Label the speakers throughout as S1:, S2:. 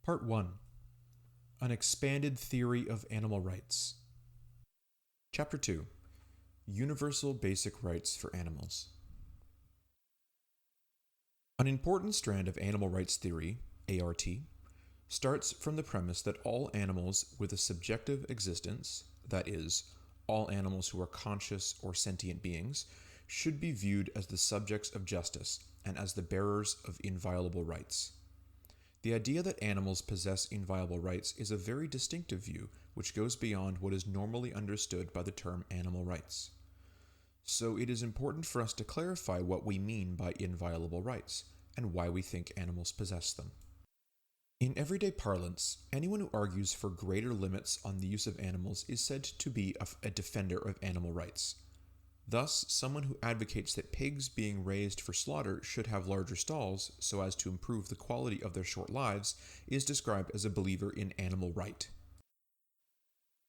S1: Part 1. An Expanded Theory of Animal Rights. Chapter 2. Universal Basic Rights for Animals. An important strand of animal rights theory, ART, starts from the premise that all animals with a subjective existence, that is, all animals who are conscious or sentient beings, should be viewed as the subjects of justice and as the bearers of inviolable rights. The idea that animals possess inviolable rights is a very distinctive view which goes beyond what is normally understood by the term animal rights. So it is important for us to clarify what we mean by inviolable rights and why we think animals possess them. In everyday parlance, anyone who argues for greater limits on the use of animals is said to be a defender of animal rights. Thus, someone who advocates that pigs being raised for slaughter should have larger stalls so as to improve the quality of their short lives is described as a believer in animal right.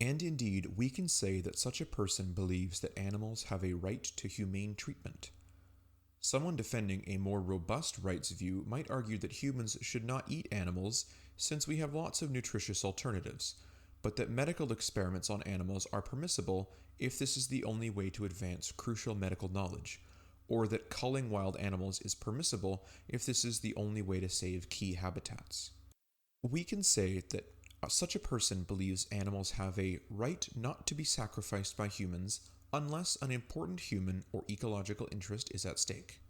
S1: And indeed, we can say that such a person believes that animals have a right to humane treatment. Someone defending a more robust rights view might argue that humans should not eat animals since we have lots of nutritious alternatives, but that medical experiments on animals are permissible if this is the only way to advance crucial medical knowledge, or that culling wild animals is permissible if this is the only way to save key habitats. We can say that such a person believes animals have a right not to be sacrificed by humans unless an important human or ecological interest is at stake.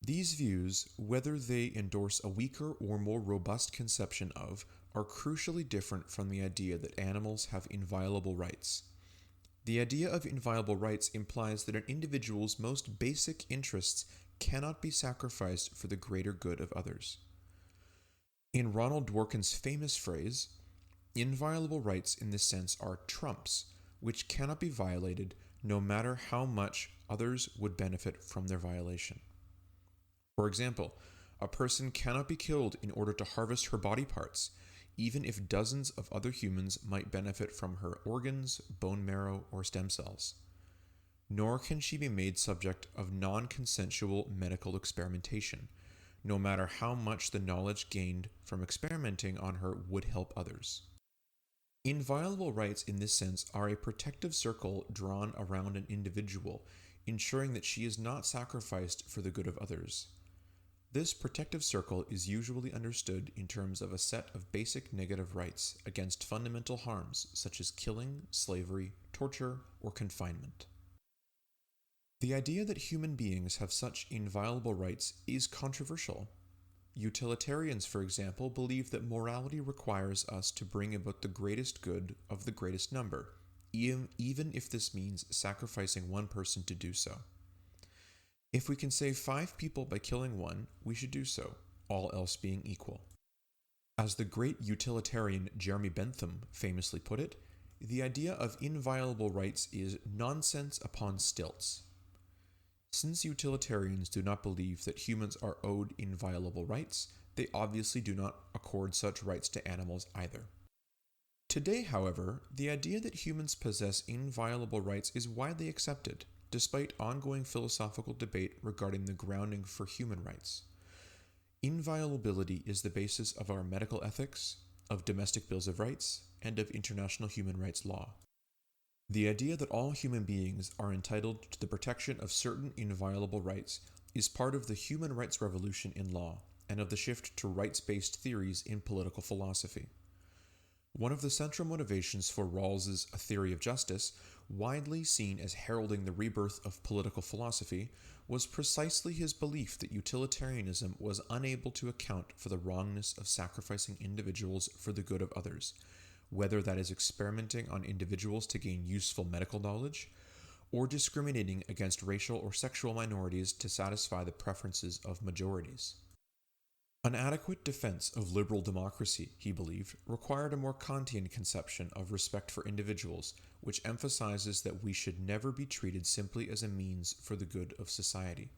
S1: These views, whether they endorse a weaker or more robust conception of, are crucially different from the idea that animals have inviolable rights. The idea of inviolable rights implies that an individual's most basic interests cannot be sacrificed for the greater good of others. In Ronald Dworkin's famous phrase, inviolable rights in this sense are trumps, which cannot be violated no matter how much others would benefit from their violation. For example, a person cannot be killed in order to harvest her body parts, even if dozens of other humans might benefit from her organs, bone marrow, or stem cells. Nor can she be made subject of non-consensual medical experimentation, no matter how much the knowledge gained from experimenting on her would help others. Inviolable rights in this sense are a protective circle drawn around an individual, ensuring that she is not sacrificed for the good of others. This protective circle is usually understood in terms of a set of basic negative rights against fundamental harms such as killing, slavery, torture, or confinement. The idea that human beings have such inviolable rights is controversial. Utilitarians, for example, believe that morality requires us to bring about the greatest good of the greatest number, even if this means sacrificing one person to do so. If we can save 5 people by killing one, we should do so, all else being equal. As the great utilitarian Jeremy Bentham famously put it, the idea of inviolable rights is nonsense upon stilts. Since utilitarians do not believe that humans are owed inviolable rights, they obviously do not accord such rights to animals either. Today, however, the idea that humans possess inviolable rights is widely accepted, despite ongoing philosophical debate regarding the grounding for human rights. Inviolability is the basis of our medical ethics, of domestic bills of rights, and of international human rights law. The idea that all human beings are entitled to the protection of certain inviolable rights is part of the human rights revolution in law and of the shift to rights-based theories in political philosophy. One of the central motivations for Rawls's A Theory of Justice, widely seen as heralding the rebirth of political philosophy, was precisely his belief that utilitarianism was unable to account for the wrongness of sacrificing individuals for the good of others, whether that is experimenting on individuals to gain useful medical knowledge, or discriminating against racial or sexual minorities to satisfy the preferences of majorities. An adequate defense of liberal democracy, he believed, required a more Kantian conception of respect for individuals, which emphasizes that we should never be treated simply as a means for the good of society.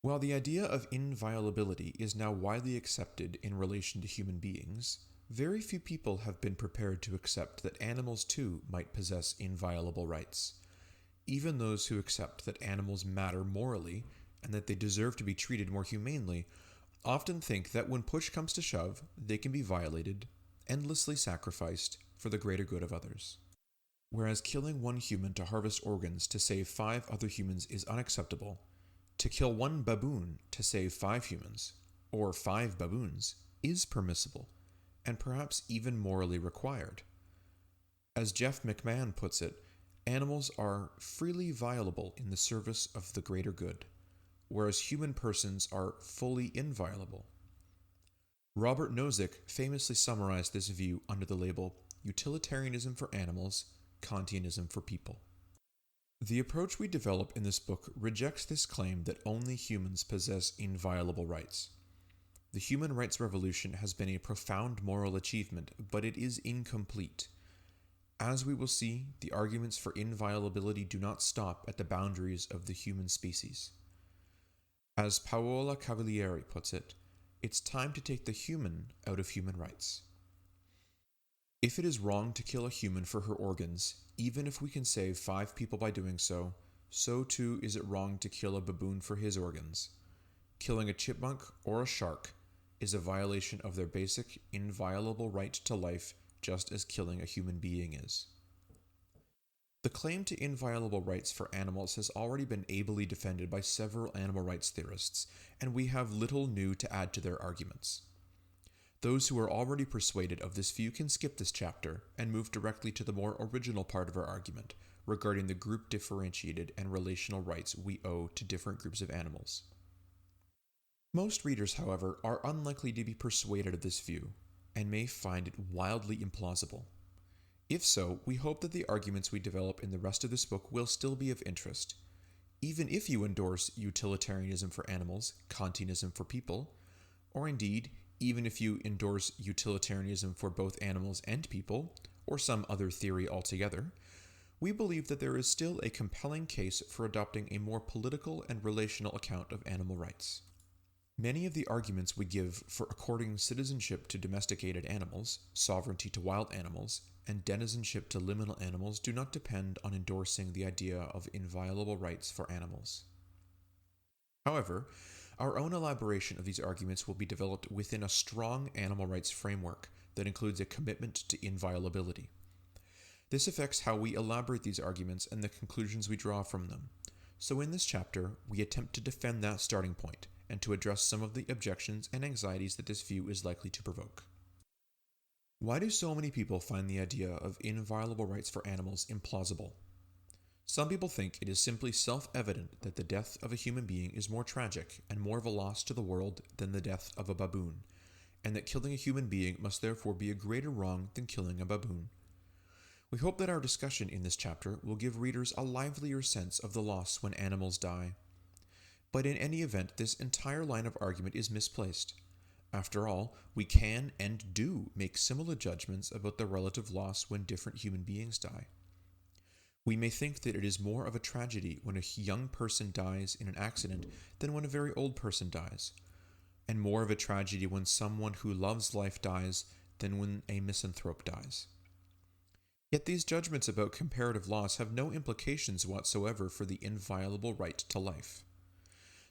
S1: While the idea of inviolability is now widely accepted in relation to human beings, very few people have been prepared to accept that animals too might possess inviolable rights. Even those who accept that animals matter morally and that they deserve to be treated more humanely often think that when push comes to shove, they can be violated, endlessly sacrificed for the greater good of others. Whereas killing one human to harvest organs to save 5 other humans is unacceptable, to kill one baboon to save 5 humans, or 5 baboons, is permissible, and perhaps even morally required. As Jeff McMahon puts it, animals are freely violable in the service of the greater good, whereas human persons are fully inviolable. Robert Nozick famously summarized this view under the label utilitarianism for animals, Kantianism for people. The approach we develop in this book rejects this claim that only humans possess inviolable rights. The human rights revolution has been a profound moral achievement, but it is incomplete. As we will see, the arguments for inviolability do not stop at the boundaries of the human species. As Paola Cavalieri puts it, it's time to take the human out of human rights. If it is wrong to kill a human for her organs, even if we can save 5 people by doing so, so too is it wrong to kill a baboon for his organs. Killing a chipmunk or a shark is a violation of their basic, inviolable right to life, just as killing a human being is. The claim to inviolable rights for animals has already been ably defended by several animal rights theorists, and we have little new to add to their arguments. Those who are already persuaded of this view can skip this chapter and move directly to the more original part of our argument regarding the group differentiated and relational rights we owe to different groups of animals. Most readers, however, are unlikely to be persuaded of this view and may find it wildly implausible. If so, we hope that the arguments we develop in the rest of this book will still be of interest. Even if you endorse utilitarianism for animals, Kantianism for people, or indeed, even if you endorse utilitarianism for both animals and people, or some other theory altogether, we believe that there is still a compelling case for adopting a more political and relational account of animal rights. Many of the arguments we give for according citizenship to domesticated animals, sovereignty to wild animals, and denizenship to liminal animals do not depend on endorsing the idea of inviolable rights for animals. However, our own elaboration of these arguments will be developed within a strong animal rights framework that includes a commitment to inviolability. This affects how we elaborate these arguments and the conclusions we draw from them. So in this chapter, we attempt to defend that starting point and to address some of the objections and anxieties that this view is likely to provoke. Why do so many people find the idea of inviolable rights for animals implausible? Some people think it is simply self-evident that the death of a human being is more tragic and more of a loss to the world than the death of a baboon, and that killing a human being must therefore be a greater wrong than killing a baboon. We hope that our discussion in this chapter will give readers a livelier sense of the loss when animals die. But in any event, this entire line of argument is misplaced. After all, we can and do make similar judgments about the relative loss when different human beings die. We may think that it is more of a tragedy when a young person dies in an accident than when a very old person dies, and more of a tragedy when someone who loves life dies than when a misanthrope dies. Yet these judgments about comparative loss have no implications whatsoever for the inviolable right to life.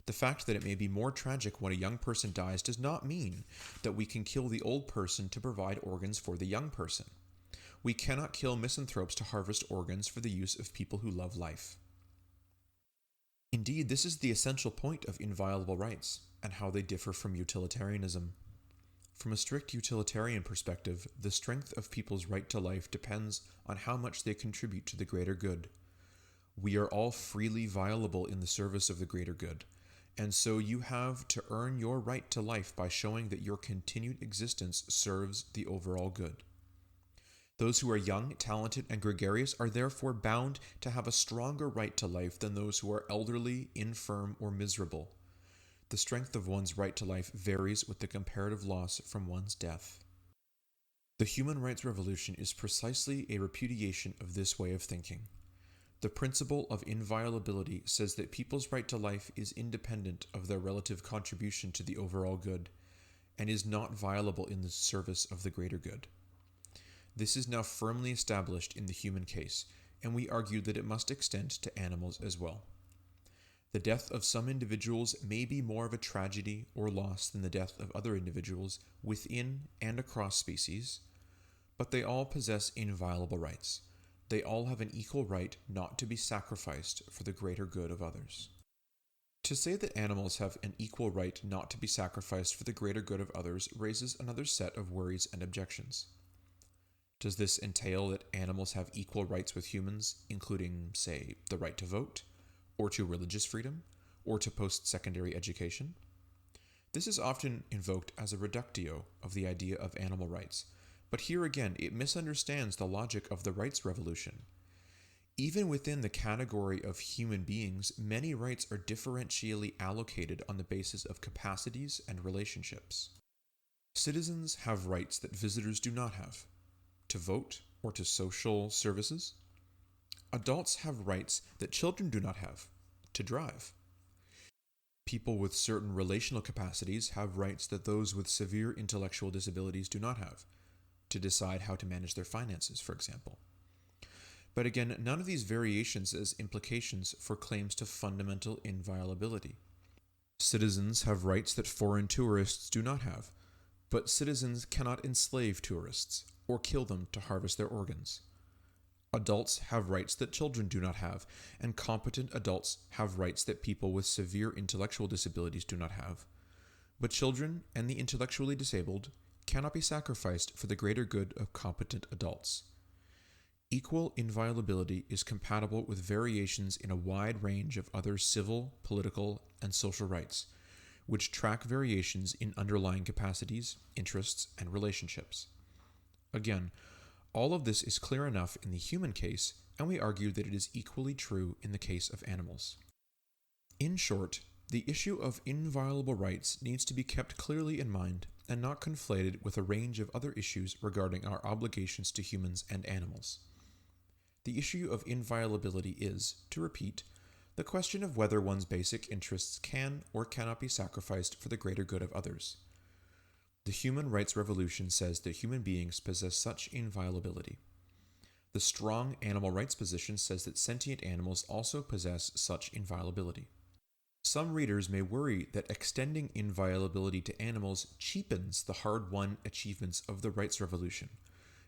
S1: The fact that it may be more tragic when a young person dies does not mean that we can kill the old person to provide organs for the young person. We cannot kill misanthropes to harvest organs for the use of people who love life. Indeed, this is the essential point of inviolable rights, and how they differ from utilitarianism. From a strict utilitarian perspective, the strength of people's right to life depends on how much they contribute to the greater good. We are all freely violable in the service of the greater good, and so you have to earn your right to life by showing that your continued existence serves the overall good. Those who are young, talented, and gregarious are therefore bound to have a stronger right to life than those who are elderly, infirm, or miserable. The strength of one's right to life varies with the comparative loss from one's death. The human rights revolution is precisely a repudiation of this way of thinking. The principle of inviolability says that people's right to life is independent of their relative contribution to the overall good, and is not violable in the service of the greater good. This is now firmly established in the human case, and we argue that it must extend to animals as well. The death of some individuals may be more of a tragedy or loss than the death of other individuals within and across species, but they all possess inviolable rights. They all have an equal right not to be sacrificed for the greater good of others. To say that animals have an equal right not to be sacrificed for the greater good of others raises another set of worries and objections. Does this entail that animals have equal rights with humans, including, say, the right to vote, or to religious freedom, or to post-secondary education? This is often invoked as a reductio of the idea of animal rights, but here again it misunderstands the logic of the rights revolution. Even within the category of human beings, many rights are differentially allocated on the basis of capacities and relationships. Citizens have rights that visitors do not have, to vote or to social services. Adults have rights that children do not have, to drive. People with certain relational capacities have rights that those with severe intellectual disabilities do not have, to decide how to manage their finances, for example. But again, none of these variations has implications for claims to fundamental inviolability. Citizens have rights that foreign tourists do not have, but citizens cannot enslave tourists or kill them to harvest their organs. Adults have rights that children do not have, and competent adults have rights that people with severe intellectual disabilities do not have. But children and the intellectually disabled cannot be sacrificed for the greater good of competent adults. Equal inviolability is compatible with variations in a wide range of other civil, political, and social rights, which track variations in underlying capacities, interests, and relationships. Again, all of this is clear enough in the human case, and we argue that it is equally true in the case of animals. In short, the issue of inviolable rights needs to be kept clearly in mind and not conflated with a range of other issues regarding our obligations to humans and animals. The issue of inviolability is, to repeat, the question of whether one's basic interests can or cannot be sacrificed for the greater good of others. The human rights revolution says that human beings possess such inviolability. The strong animal rights position says that sentient animals also possess such inviolability. Some readers may worry that extending inviolability to animals cheapens the hard-won achievements of the rights revolution.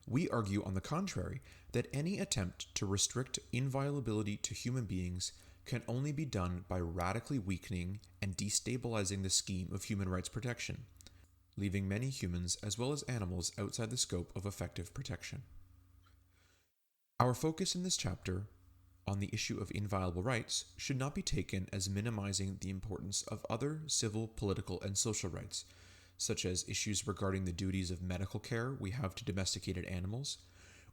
S1: We argue, on the contrary, that any attempt to restrict inviolability to human beings can only be done by radically weakening and destabilizing the scheme of human rights protection, leaving many humans as well as animals outside the scope of effective protection. Our focus in this chapter on the issue of inviolable rights should not be taken as minimizing the importance of other civil, political, and social rights, such as issues regarding the duties of medical care we have to domesticated animals,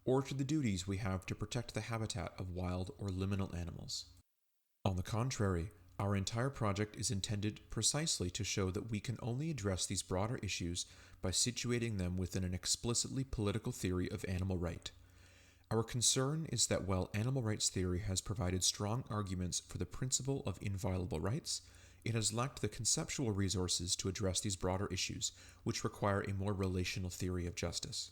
S1: or to the duties we have to protect the habitat of wild or liminal animals. On the contrary, our entire project is intended precisely to show that we can only address these broader issues by situating them within an explicitly political theory of animal right. Our concern is that while animal rights theory has provided strong arguments for the principle of inviolable rights, it has lacked the conceptual resources to address these broader issues, which require a more relational theory of justice.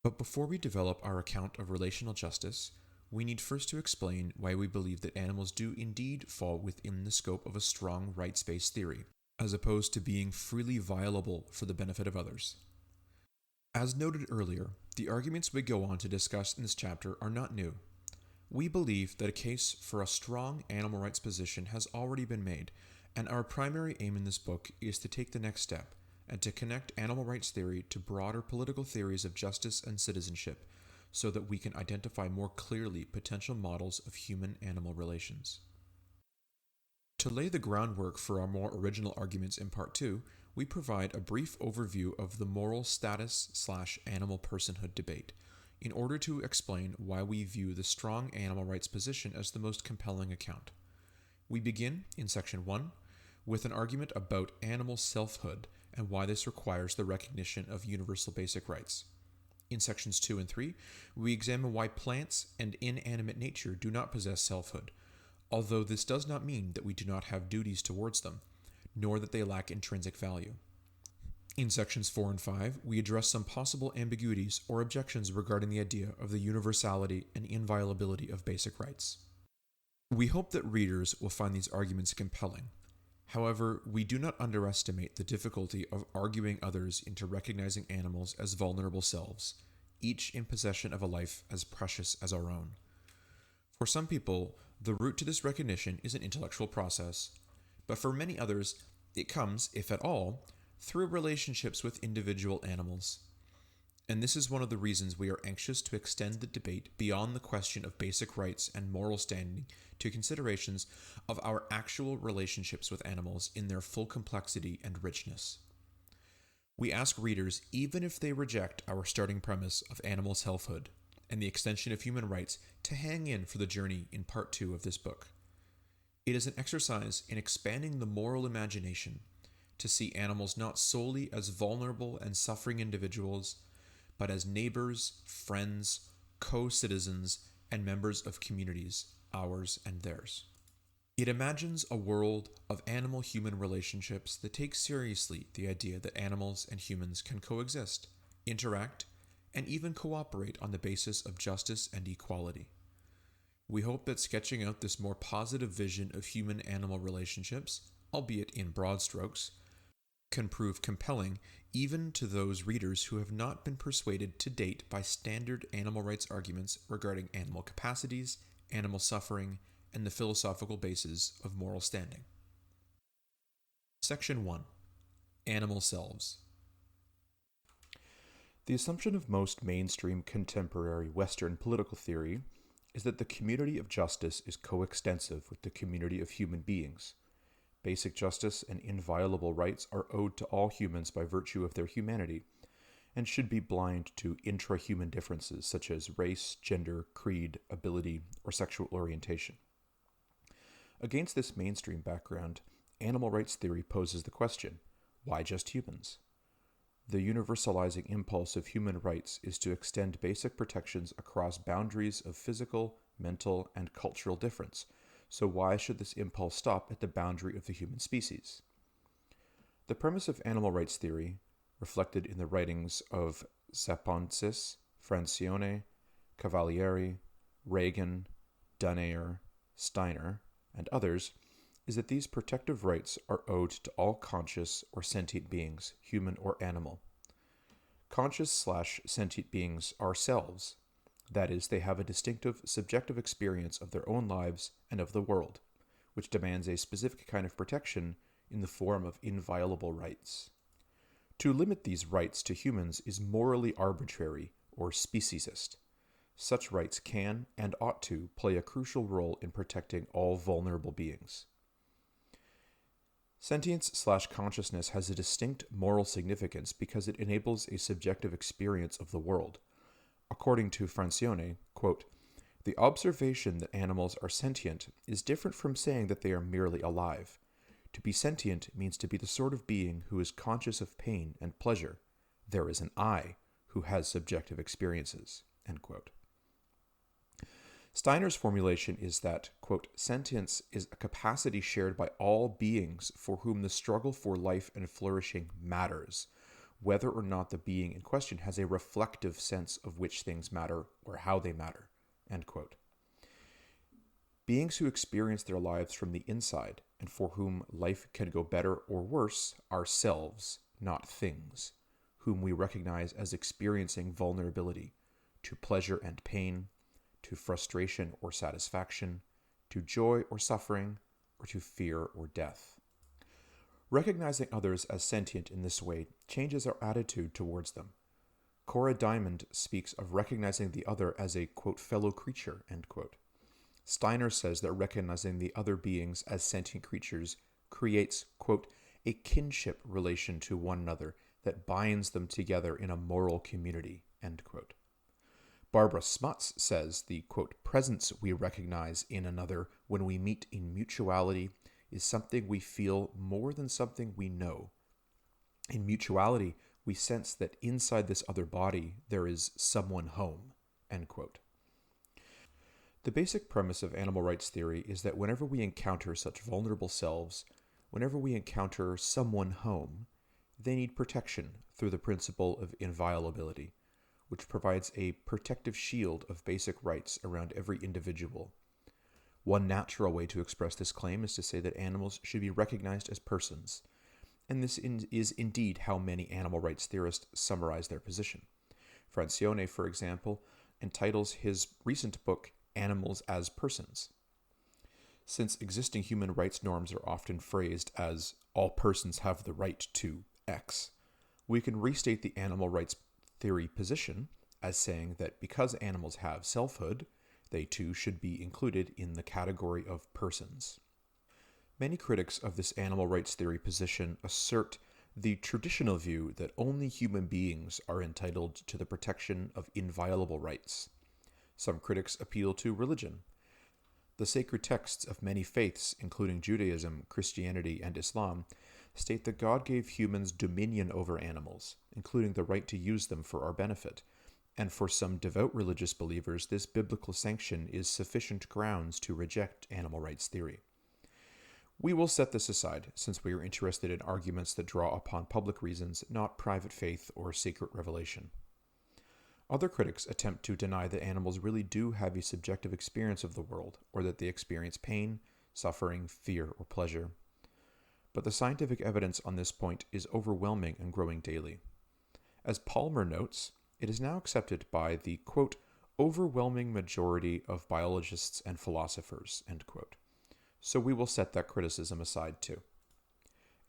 S1: But before we develop our account of relational justice, we need first to explain why we believe that animals do indeed fall within the scope of a strong rights-based theory, as opposed to being freely violable for the benefit of others. As noted earlier, the arguments we go on to discuss in this chapter are not new. We believe that a case for a strong animal rights position has already been made, and our primary aim in this book is to take the next step and to connect animal rights theory to broader political theories of justice and citizenship so that we can identify more clearly potential models of human-animal relations. To lay the groundwork for our more original arguments in Part 2, we provide a brief overview of the moral status/animal personhood debate, in order to explain why we view the strong animal rights position as the most compelling account. We begin, in Section 1, with an argument about animal selfhood and why this requires the recognition of universal basic rights. In Sections 2 and 3, we examine why plants and inanimate nature do not possess selfhood, although this does not mean that we do not have duties towards them, nor that they lack intrinsic value. In Sections 4 and 5, we address some possible ambiguities or objections regarding the idea of the universality and inviolability of basic rights. We hope that readers will find these arguments compelling. However, we do not underestimate the difficulty of arguing others into recognizing animals as vulnerable selves, each in possession of a life as precious as our own. For some people, the route to this recognition is an intellectual process, but for many others, it comes, if at all, through relationships with individual animals. And this is one of the reasons we are anxious to extend the debate beyond the question of basic rights and moral standing to considerations of our actual relationships with animals in their full complexity and richness. We ask readers, even if they reject our starting premise of animal selfhood and the extension of human rights, to hang in for the journey in part 2 of this book. It is an exercise in expanding the moral imagination to see animals not solely as vulnerable and suffering individuals, but as neighbors, friends, co-citizens, and members of communities, ours and theirs. It imagines a world of animal-human relationships that takes seriously the idea that animals and humans can coexist, interact, and even cooperate on the basis of justice and equality. We hope that sketching out this more positive vision of human-animal relationships, albeit in broad strokes, can prove compelling even to those readers who have not been persuaded to date by standard animal rights arguments regarding animal capacities, animal suffering, and the philosophical basis of moral standing. Section 1. Animal Selves. The assumption of most mainstream contemporary Western political theory is that the community of justice is coextensive with the community of human beings. Basic justice and inviolable rights are owed to all humans by virtue of their humanity, and should be blind to intra-human differences such as race, gender, creed, ability, or sexual orientation. Against this mainstream background, animal rights theory poses the question, why just humans? The universalizing impulse of human rights is to extend basic protections across boundaries of physical, mental, and cultural difference. So why should this impulse stop at the boundary of the human species? The premise of animal rights theory, reflected in the writings of Zoopolis, Francione, Cavalieri, Reagan, Dunnayer, Steiner, and others, is that these protective rights are owed to all conscious or sentient beings, human or animal. Conscious/sentient beings are selves. That is, they have a distinctive, subjective experience of their own lives and of the world, which demands a specific kind of protection in the form of inviolable rights. To limit these rights to humans is morally arbitrary or speciesist. Such rights can and ought to play a crucial role in protecting all vulnerable beings. Sentience/consciousness has a distinct moral significance because it enables a subjective experience of the world. According to Francione, quote, "The observation that animals are sentient is different from saying that they are merely alive. To be sentient means to be the sort of being who is conscious of pain and pleasure. There is an I who has subjective experiences." End quote. Steiner's formulation is that, quote, "Sentience is a capacity shared by all beings for whom the struggle for life and flourishing matters, whether or not the being in question has a reflective sense of which things matter or how they matter." End quote. Beings who experience their lives from the inside and for whom life can go better or worse are selves, not things, whom we recognize as experiencing vulnerability to pleasure and pain, to frustration or satisfaction, to joy or suffering, or to fear or death. Recognizing others as sentient in this way changes our attitude towards them. Cora Diamond speaks of recognizing the other as a, quote, "fellow creature," end quote. Steiner says that recognizing the other beings as sentient creatures creates, quote, "a kinship relation to one another that binds them together in a moral community," end quote. Barbara Smuts says the, quote, "presence we recognize in another when we meet in mutuality is something we feel more than something we know. In mutuality, we sense that inside this other body there is someone home," end quote. The basic premise of animal rights theory is that whenever we encounter such vulnerable selves, whenever we encounter someone home, they need protection through the principle of inviolability, which provides a protective shield of basic rights around every individual. One natural way to express this claim is to say that animals should be recognized as persons, and this is indeed how many animal rights theorists summarize their position. Francione, for example, entitles his recent book Animals as Persons. Since existing human rights norms are often phrased as all persons have the right to X, we can restate the animal rights theory position as saying that because animals have selfhood, they too should be included in the category of persons. Many critics of this animal rights theory position assert the traditional view that only human beings are entitled to the protection of inviolable rights. Some critics appeal to religion. The sacred texts of many faiths, including Judaism, Christianity, and Islam, state that God gave humans dominion over animals, including the right to use them for our benefit, and for some devout religious believers, this biblical sanction is sufficient grounds to reject animal rights theory. We will set this aside, since we are interested in arguments that draw upon public reasons, not private faith or secret revelation. Other critics attempt to deny that animals really do have a subjective experience of the world, or that they experience pain, suffering, fear, or pleasure. But the scientific evidence on this point is overwhelming and growing daily. As Palmer notes, it is now accepted by the, quote, overwhelming majority of biologists and philosophers, end quote. So we will set that criticism aside too.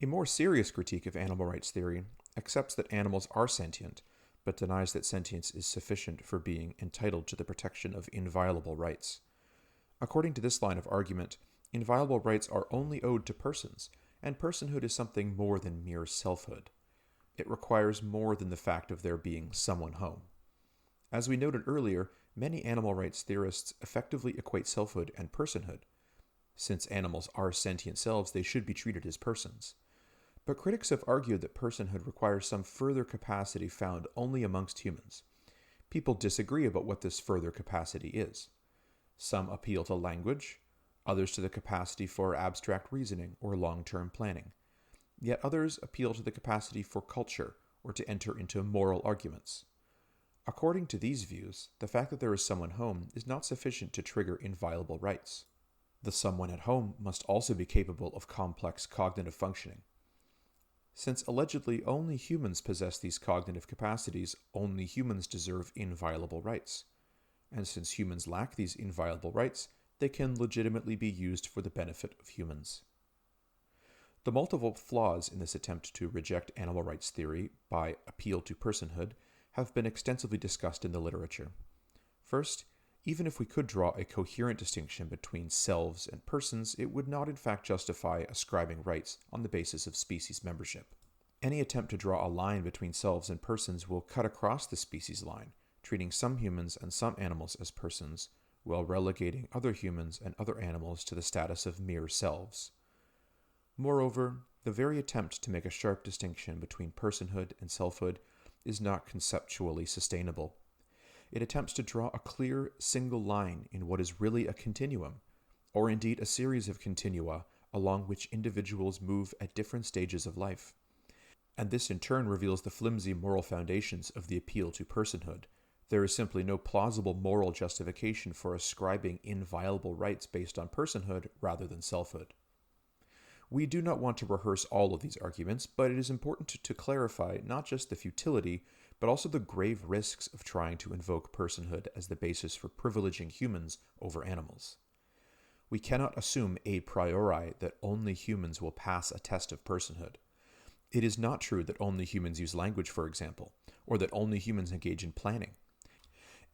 S1: A more serious critique of animal rights theory accepts that animals are sentient, but denies that sentience is sufficient for being entitled to the protection of inviolable rights. According to this line of argument, inviolable rights are only owed to persons, and personhood is something more than mere selfhood. It requires more than the fact of there being someone home. As we noted earlier, many animal rights theorists effectively equate selfhood and personhood. Since animals are sentient selves, they should be treated as persons. But critics have argued that personhood requires some further capacity found only amongst humans. People disagree about what this further capacity is. Some appeal to language, others to the capacity for abstract reasoning or long-term planning. Yet others appeal to the capacity for culture or to enter into moral arguments. According to these views, the fact that there is someone home is not sufficient to trigger inviolable rights. The someone at home must also be capable of complex cognitive functioning. Since allegedly only humans possess these cognitive capacities, only humans deserve inviolable rights. And since humans lack these inviolable rights, they can legitimately be used for the benefit of humans. The multiple flaws in this attempt to reject animal rights theory by appeal to personhood have been extensively discussed in the literature. First, even if we could draw a coherent distinction between selves and persons, it would not in fact justify ascribing rights on the basis of species membership. Any attempt to draw a line between selves and persons will cut across the species line, treating some humans and some animals as persons, while relegating other humans and other animals to the status of mere selves. Moreover, the very attempt to make a sharp distinction between personhood and selfhood is not conceptually sustainable. It attempts to draw a clear, single line in what is really a continuum, or indeed a series of continua along which individuals move at different stages of life. And this in turn reveals the flimsy moral foundations of the appeal to personhood. There is simply no plausible moral justification for ascribing inviolable rights based on personhood rather than selfhood. We do not want to rehearse all of these arguments, but it is important to clarify not just the futility, but also the grave risks of trying to invoke personhood as the basis for privileging humans over animals. We cannot assume a priori that only humans will pass a test of personhood. It is not true that only humans use language, for example, or that only humans engage in planning.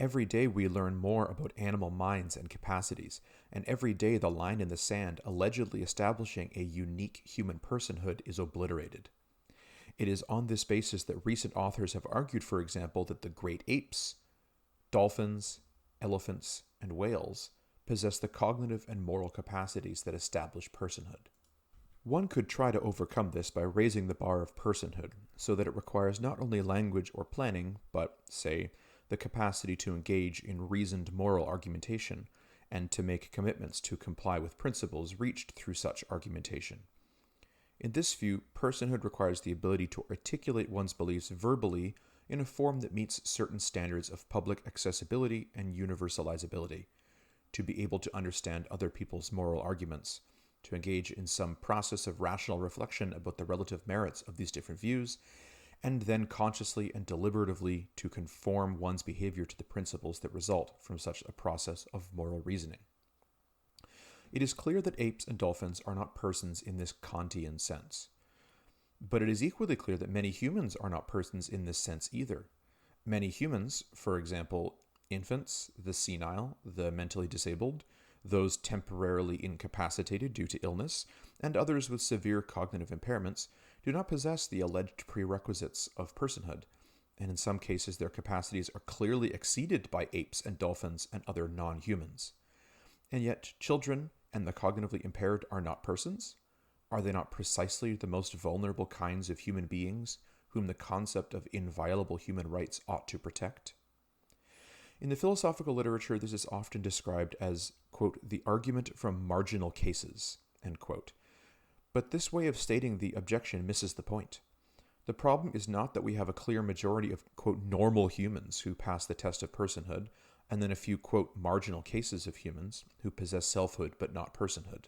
S1: Every day we learn more about animal minds and capacities, and every day the line in the sand allegedly establishing a unique human personhood is obliterated. It is on this basis that recent authors have argued, for example, that the great apes, dolphins, elephants, and whales possess the cognitive and moral capacities that establish personhood. One could try to overcome this by raising the bar of personhood so that it requires not only language or planning, but, say, the capacity to engage in reasoned moral argumentation and to make commitments to comply with principles reached through such argumentation. In this view, personhood requires the ability to articulate one's beliefs verbally in a form that meets certain standards of public accessibility and universalizability, to be able to understand other people's moral arguments, to engage in some process of rational reflection about the relative merits of these different views, and then consciously and deliberatively to conform one's behavior to the principles that result from such a process of moral reasoning. It is clear that apes and dolphins are not persons in this Kantian sense. But it is equally clear that many humans are not persons in this sense either. Many humans, for example, infants, the senile, the mentally disabled, those temporarily incapacitated due to illness, and others with severe cognitive impairments, do not possess the alleged prerequisites of personhood, and in some cases their capacities are clearly exceeded by apes and dolphins and other non-humans. And yet children and the cognitively impaired are not persons? Are they not precisely the most vulnerable kinds of human beings whom the concept of inviolable human rights ought to protect? In the philosophical literature, this is often described as, quote, the argument from marginal cases, end quote. But this way of stating the objection misses the point. The problem is not that we have a clear majority of, quote, normal humans who pass the test of personhood, and then a few, quote, marginal cases of humans who possess selfhood but not personhood.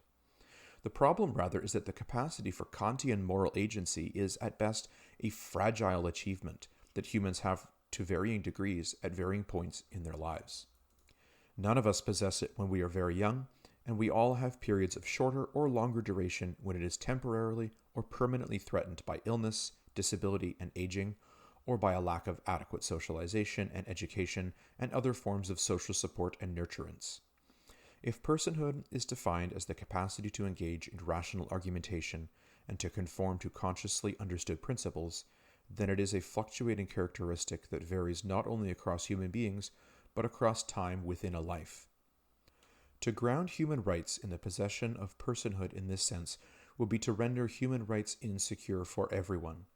S1: The problem, rather, is that the capacity for Kantian moral agency is, at best, a fragile achievement that humans have to varying degrees at varying points in their lives. None of us possess it when we are very young, and we all have periods of shorter or longer duration when it is temporarily or permanently threatened by illness, disability, and aging, or by a lack of adequate socialization and education and other forms of social support and nurturance. If personhood is defined as the capacity to engage in rational argumentation and to conform to consciously understood principles, then it is a fluctuating characteristic that varies not only across human beings, but across time within a life. To ground human rights in the possession of personhood in this sense would be to render human rights insecure for everyone,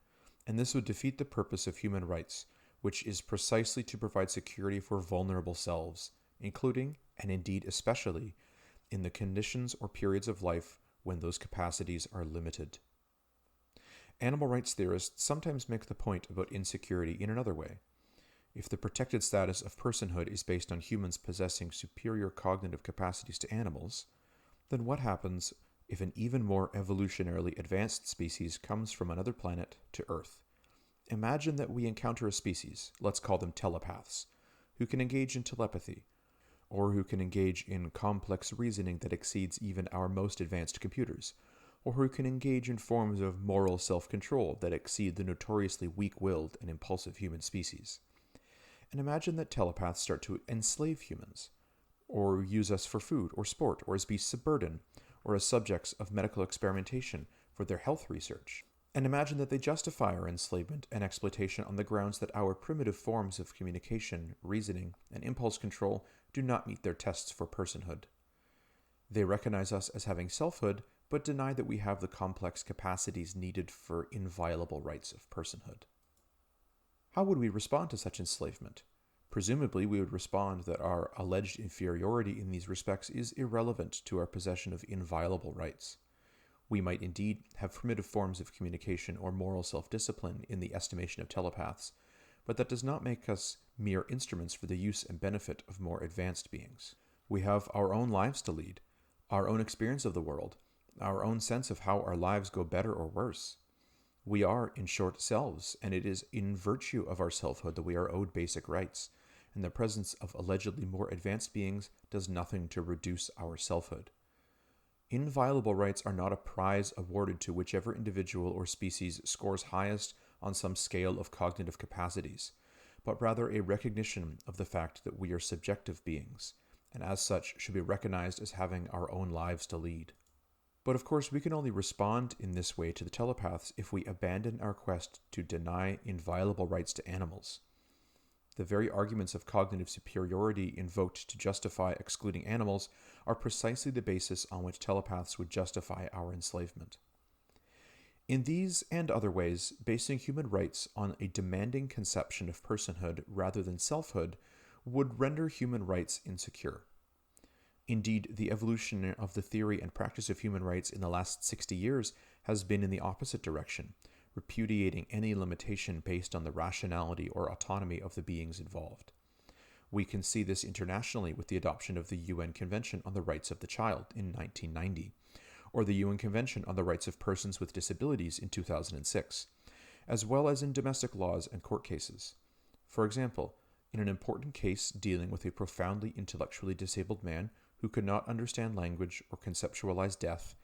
S1: and this would defeat the purpose of human rights, which is precisely to provide security for vulnerable selves, including, and indeed especially, in the conditions or periods of life when those capacities are limited. Animal rights theorists sometimes make the point about insecurity in another way. If the protected status of personhood is based on humans possessing superior cognitive capacities to animals, then what happens if an even more evolutionarily advanced species comes from another planet to Earth? Imagine that we encounter a species, let's call them telepaths, who can engage in telepathy, or who can engage in complex reasoning that exceeds even our most advanced computers, or who can engage in forms of moral self-control that exceed the notoriously weak-willed and impulsive human species. And imagine that telepaths start to enslave humans, or use us for food or sport, or as beasts of burden, or as subjects of medical experimentation for their health research. And imagine that they justify our enslavement and exploitation on the grounds that our primitive forms of communication, reasoning, and impulse control do not meet their tests for personhood. They recognize us as having selfhood, but deny that we have the complex capacities needed for inviolable rights of personhood. How would we respond to such enslavement? Presumably, we would respond that our alleged inferiority in these respects is irrelevant to our possession of inviolable rights. We might indeed have primitive forms of communication or moral self-discipline in the estimation of telepaths, but that does not make us mere instruments for the use and benefit of more advanced beings. We have our own lives to lead, our own experience of the world, our own sense of how our lives go better or worse. We are, in short, selves, and it is in virtue of our selfhood that we are owed basic rights, and the presence of allegedly more advanced beings does nothing to reduce our selfhood. Inviolable rights are not a prize awarded to whichever individual or species scores highest on some scale of cognitive capacities, but rather a recognition of the fact that we are subjective beings, and as such should be recognized as having our own lives to lead. But of course, we can only respond in this way to the telepaths if we abandon our quest to deny inviolable rights to animals. The very arguments of cognitive superiority invoked to justify excluding animals are precisely the basis on which telepaths would justify our enslavement. In these and other ways, basing human rights on a demanding conception of personhood rather than selfhood would render human rights insecure. Indeed, the evolution of the theory and practice of human rights in the last 60 years has been in the opposite direction, repudiating any limitation based on the rationality or autonomy of the beings involved. We can see this internationally with the adoption of the UN Convention on the Rights of the Child in 1990, or the UN Convention on the Rights of Persons with Disabilities in 2006, as well as in domestic laws and court cases. For example, in an important case dealing with a profoundly intellectually disabled man who could not understand language or conceptualize death,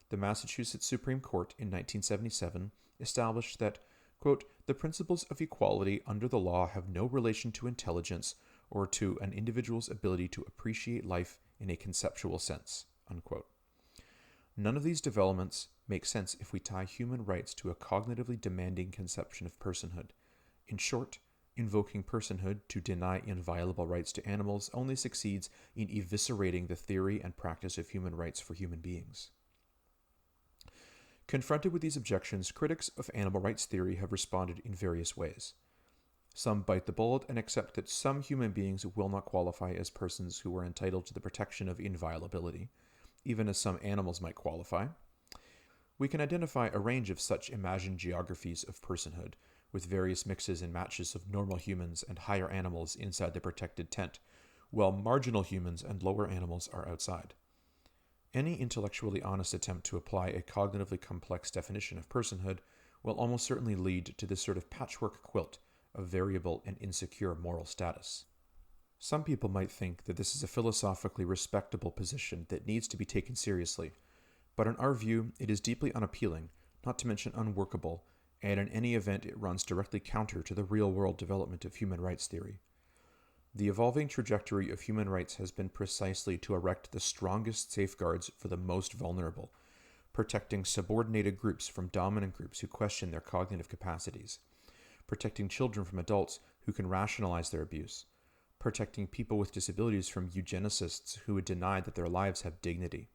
S1: the Massachusetts Supreme Court in 1977 established that, quote, the principles of equality under the law have no relation to intelligence or to an individual's ability to appreciate life in a conceptual sense, unquote. None of these developments make sense if we tie human rights to a cognitively demanding conception of personhood. In short, invoking personhood to deny inviolable rights to animals only succeeds in eviscerating the theory and practice of human rights for human beings. Confronted with these objections, critics of animal rights theory have responded in various ways. Some bite the bullet and accept that some human beings will not qualify as persons who are entitled to the protection of inviolability, even as some animals might qualify. We can identify a range of such imagined geographies of personhood, with various mixes and matches of normal humans and higher animals inside the protected tent, while marginal humans and lower animals are outside. Any intellectually honest attempt to apply a cognitively complex definition of personhood will almost certainly lead to this sort of patchwork quilt of variable and insecure moral status. Some people might think that this is a philosophically respectable position that needs to be taken seriously, but in our view, it is deeply unappealing, not to mention unworkable, and in any event it runs directly counter to the real-world development of human rights theory. The evolving trajectory of human rights has been precisely to erect the strongest safeguards for the most vulnerable, protecting subordinated groups from dominant groups who question their cognitive capacities, protecting children from adults who can rationalize their abuse, protecting people with disabilities from eugenicists who would deny that their lives have dignity.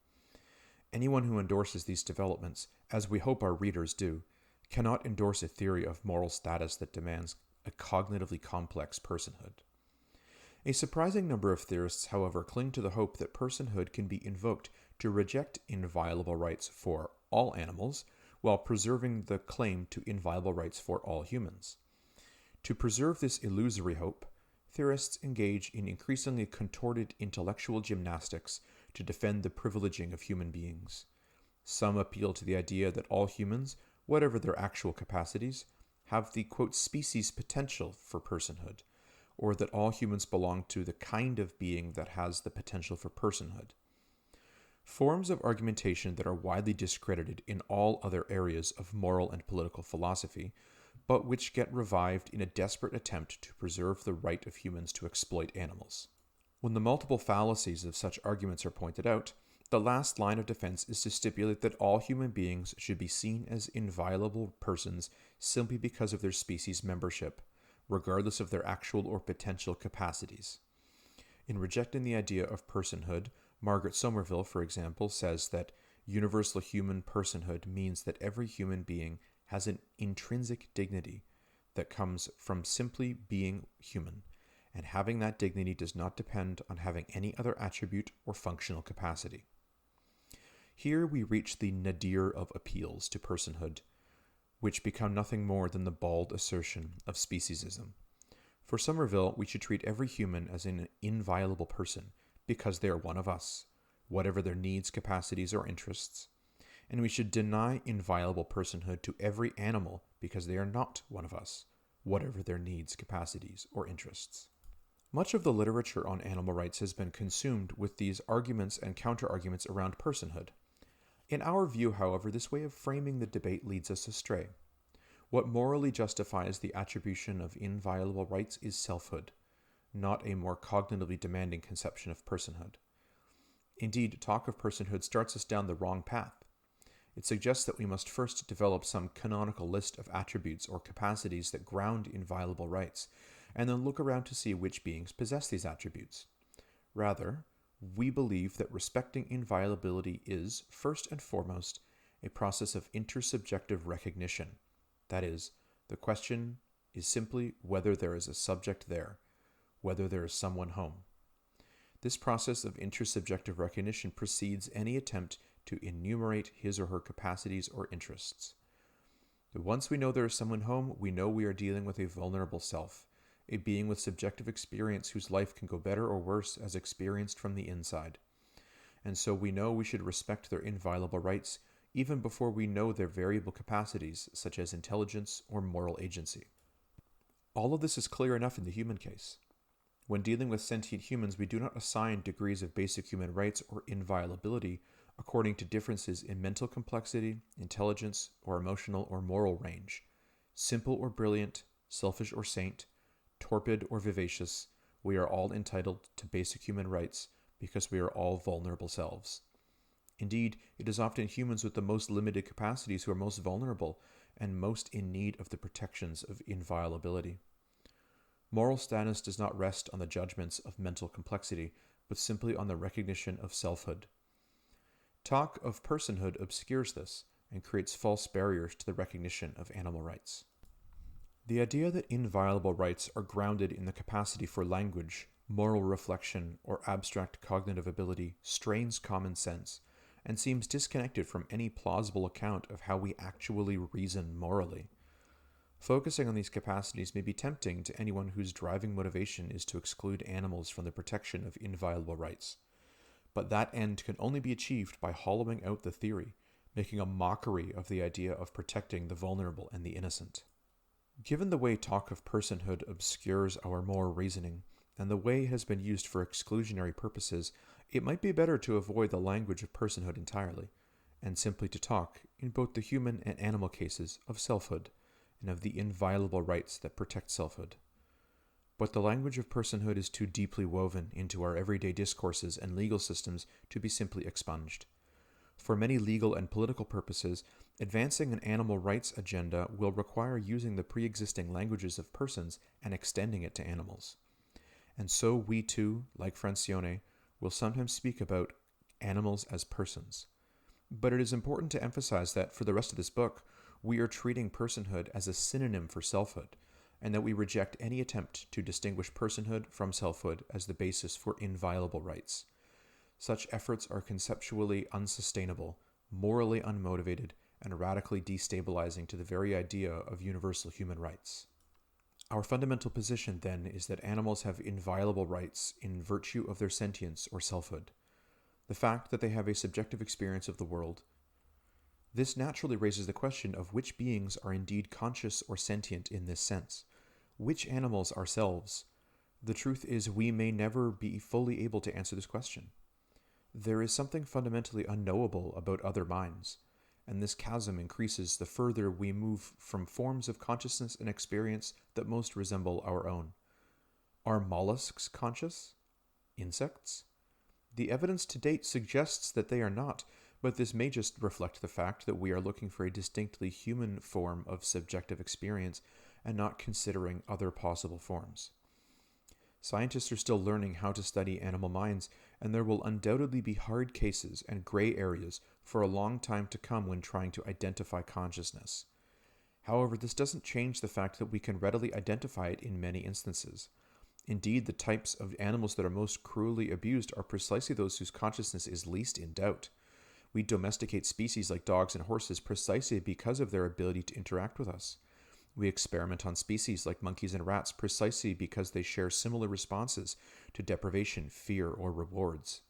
S1: Anyone who endorses these developments, as we hope our readers do, cannot endorse a theory of moral status that demands a cognitively complex personhood. A surprising number of theorists, however, cling to the hope that personhood can be invoked to reject inviolable rights for all animals while preserving the claim to inviolable rights for all humans. To preserve this illusory hope, theorists engage in increasingly contorted intellectual gymnastics to defend the privileging of human beings. Some appeal to the idea that all humans, whatever their actual capacities, have the, quote, species potential for personhood, or that all humans belong to the kind of being that has the potential for personhood. Forms of argumentation that are widely discredited in all other areas of moral and political philosophy, but which get revived in a desperate attempt to preserve the right of humans to exploit animals. When the multiple fallacies of such arguments are pointed out, the last line of defense is to stipulate that all human beings should be seen as inviolable persons simply because of their species membership, regardless of their actual or potential capacities. In rejecting the idea of personhood, Margaret Somerville, for example, says that universal human personhood means that every human being has an intrinsic dignity that comes from simply being human, and having that dignity does not depend on having any other attribute or functional capacity. Here we reach the nadir of appeals to personhood, which become nothing more than the bald assertion of speciesism. For Somerville, we should treat every human as an inviolable person because they are one of us, whatever their needs, capacities, or interests, and we should deny inviolable personhood to every animal because they are not one of us, whatever their needs, capacities, or interests. Much of the literature on animal rights has been consumed with these arguments and counter-arguments around personhood. In our view, however, this way of framing the debate leads us astray. What morally justifies the attribution of inviolable rights is selfhood, not a more cognitively demanding conception of personhood. Indeed, talk of personhood starts us down the wrong path. It suggests that we must first develop some canonical list of attributes or capacities that ground inviolable rights, and then look around to see which beings possess these attributes. Rather, we believe that respecting inviolability is, first and foremost, a process of intersubjective recognition. That is, the question is simply whether there is a subject there, whether there is someone home. This process of intersubjective recognition precedes any attempt to enumerate his or her capacities or interests. Once we know there is someone home, we know we are dealing with a vulnerable self, a being with subjective experience whose life can go better or worse as experienced from the inside. And so we know we should respect their inviolable rights even before we know their variable capacities, such as intelligence or moral agency. All of this is clear enough in the human case. When dealing with sentient humans, we do not assign degrees of basic human rights or inviolability according to differences in mental complexity, intelligence, or emotional or moral range. Simple or brilliant, selfish or saint, torpid or vivacious, we are all entitled to basic human rights because we are all vulnerable selves. Indeed, it is often humans with the most limited capacities who are most vulnerable and most in need of the protections of inviolability. Moral status does not rest on the judgments of mental complexity, but simply on the recognition of selfhood. Talk of personhood obscures this and creates false barriers to the recognition of animal rights. The idea that inviolable rights are grounded in the capacity for language, moral reflection, or abstract cognitive ability strains common sense and seems disconnected from any plausible account of how we actually reason morally. Focusing on these capacities may be tempting to anyone whose driving motivation is to exclude animals from the protection of inviolable rights. But that end can only be achieved by hollowing out the theory, making a mockery of the idea of protecting the vulnerable and the innocent. Given the way talk of personhood obscures our moral reasoning, and the way it has been used for exclusionary purposes, it might be better to avoid the language of personhood entirely, and simply to talk, in both the human and animal cases, of selfhood, and of the inviolable rights that protect selfhood. But the language of personhood is too deeply woven into our everyday discourses and legal systems to be simply expunged. For many legal and political purposes, advancing an animal rights agenda will require using the pre-existing languages of persons and extending it to animals. And so we too, like Francione, will sometimes speak about animals as persons. But it is important to emphasize that for the rest of this book, we are treating personhood as a synonym for selfhood, and that we reject any attempt to distinguish personhood from selfhood as the basis for inviolable rights. Such efforts are conceptually unsustainable, morally unmotivated, and radically destabilizing to the very idea of universal human rights. Our fundamental position, then, is that animals have inviolable rights in virtue of their sentience or selfhood, the fact that they have a subjective experience of the world. This naturally raises the question of which beings are indeed conscious or sentient in this sense. Which animals ourselves? The truth is we may never be fully able to answer this question. There is something fundamentally unknowable about other minds, and this chasm increases the further we move from forms of consciousness and experience that most resemble our own. Are mollusks conscious? Insects? The evidence to date suggests that they are not, but this may just reflect the fact that we are looking for a distinctly human form of subjective experience and not considering other possible forms. Scientists are still learning how to study animal minds, and there will undoubtedly be hard cases and gray areas for a long time to come when trying to identify consciousness. However, this doesn't change the fact that we can readily identify it in many instances. Indeed, the types of animals that are most cruelly abused are precisely those whose consciousness is least in doubt. We domesticate species like dogs and horses precisely because of their ability to interact with us. We experiment on species like monkeys and rats precisely because they share similar responses to deprivation, fear, or rewards.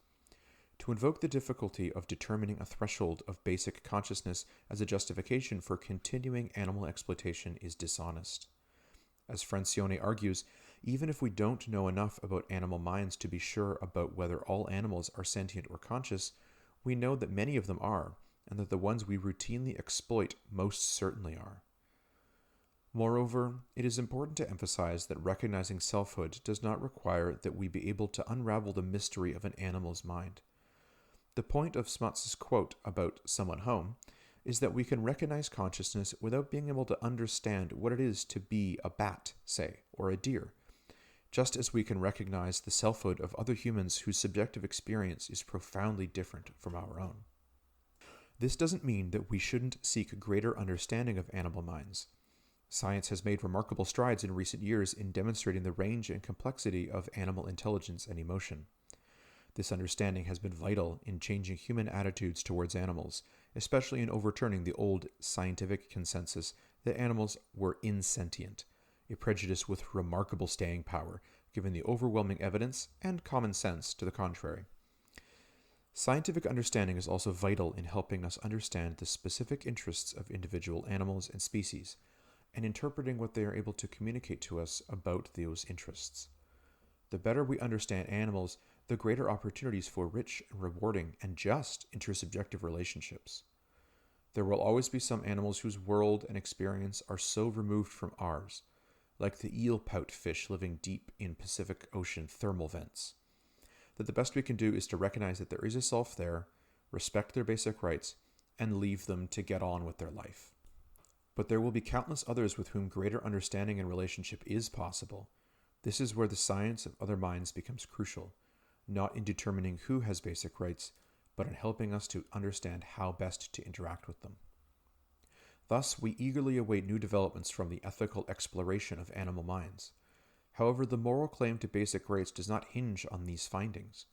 S1: To invoke the difficulty of determining a threshold of basic consciousness as a justification for continuing animal exploitation is dishonest. As Francione argues, even if we don't know enough about animal minds to be sure about whether all animals are sentient or conscious, we know that many of them are, and that the ones we routinely exploit most certainly are. Moreover, it is important to emphasize that recognizing selfhood does not require that we be able to unravel the mystery of an animal's mind. The point of Smuts's quote about someone home is that we can recognize consciousness without being able to understand what it is to be a bat, say, or a deer, just as we can recognize the selfhood of other humans whose subjective experience is profoundly different from our own. This doesn't mean that we shouldn't seek greater understanding of animal minds. Science has made remarkable strides in recent years in demonstrating the range and complexity of animal intelligence and emotion. This understanding has been vital in changing human attitudes towards animals, especially in overturning the old scientific consensus that animals were insentient, a prejudice with remarkable staying power, given the overwhelming evidence and common sense to the contrary. Scientific understanding is also vital in helping us understand the specific interests of individual animals and species, and interpreting what they are able to communicate to us about those interests. The better we understand animals, the greater opportunities for rich and rewarding and just intersubjective relationships. There will always be some animals whose world and experience are so removed from ours, like the eel pout fish living deep in Pacific Ocean thermal vents, that the best we can do is to recognize that there is a self there, respect their basic rights, and leave them to get on with their life. But there will be countless others with whom greater understanding and relationship is possible. This is where the science of other minds becomes crucial, not in determining who has basic rights, but in helping us to understand how best to interact with them. Thus, we eagerly await new developments from the ethical exploration of animal minds. However, the moral claim to basic rights does not hinge on these findings.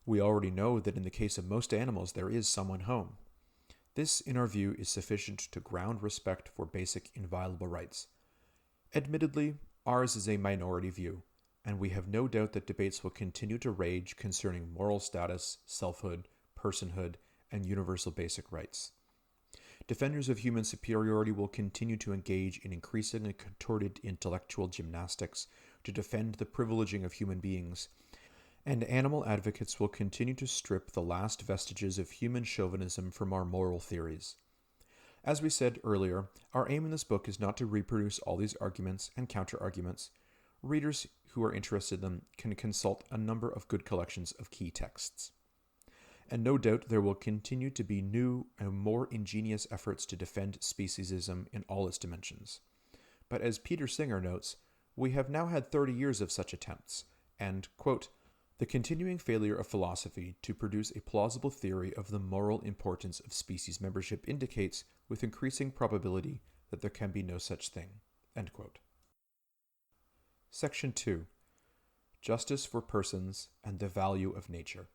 S1: We already know that in the case of most animals there is someone home. This, in our view, is sufficient to ground respect for basic inviolable rights. Admittedly, ours is a minority view, and we have no doubt that debates will continue to rage concerning moral status, selfhood, personhood, and universal basic rights. Defenders of human superiority will continue to engage in increasingly contorted intellectual gymnastics to defend the privileging of human beings, and animal advocates will continue to strip the last vestiges of human chauvinism from our moral theories. As we said earlier, our aim in this book is not to reproduce all these arguments and counter-arguments. Readers who are interested in them can consult a number of good collections of key texts. And no doubt there will continue to be new and more ingenious efforts to defend speciesism in all its dimensions. But as Peter Singer notes, we have now had 30 years of such attempts, and, quote, the continuing failure of philosophy to produce a plausible theory of the moral importance of species membership indicates with increasing probability that there can be no such thing, end quote. Section 2. Justice for Persons and the Value of Nature.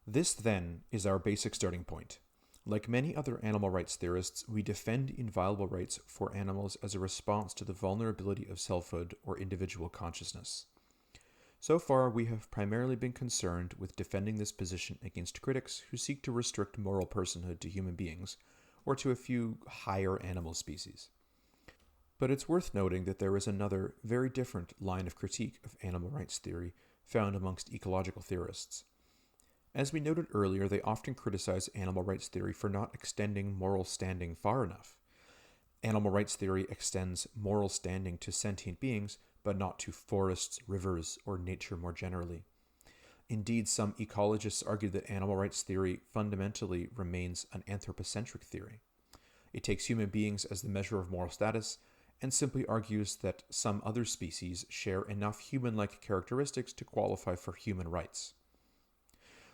S1: This, then, is our basic starting point. Like many other animal rights theorists, we defend inviolable rights for animals as a response to the vulnerability of selfhood or individual consciousness. So far, we have primarily been concerned with defending this position against critics who seek to restrict moral personhood to human beings or to a few higher animal species. But it's worth noting that there is another, very different line of critique of animal rights theory found amongst ecological theorists. As we noted earlier, they often criticize animal rights theory for not extending moral standing far enough. Animal rights theory extends moral standing to sentient beings, but not to forests, rivers, or nature more generally. Indeed, some ecologists argue that animal rights theory fundamentally remains an anthropocentric theory. It takes human beings as the measure of moral status, and simply argues that some other species share enough human-like characteristics to qualify for human rights.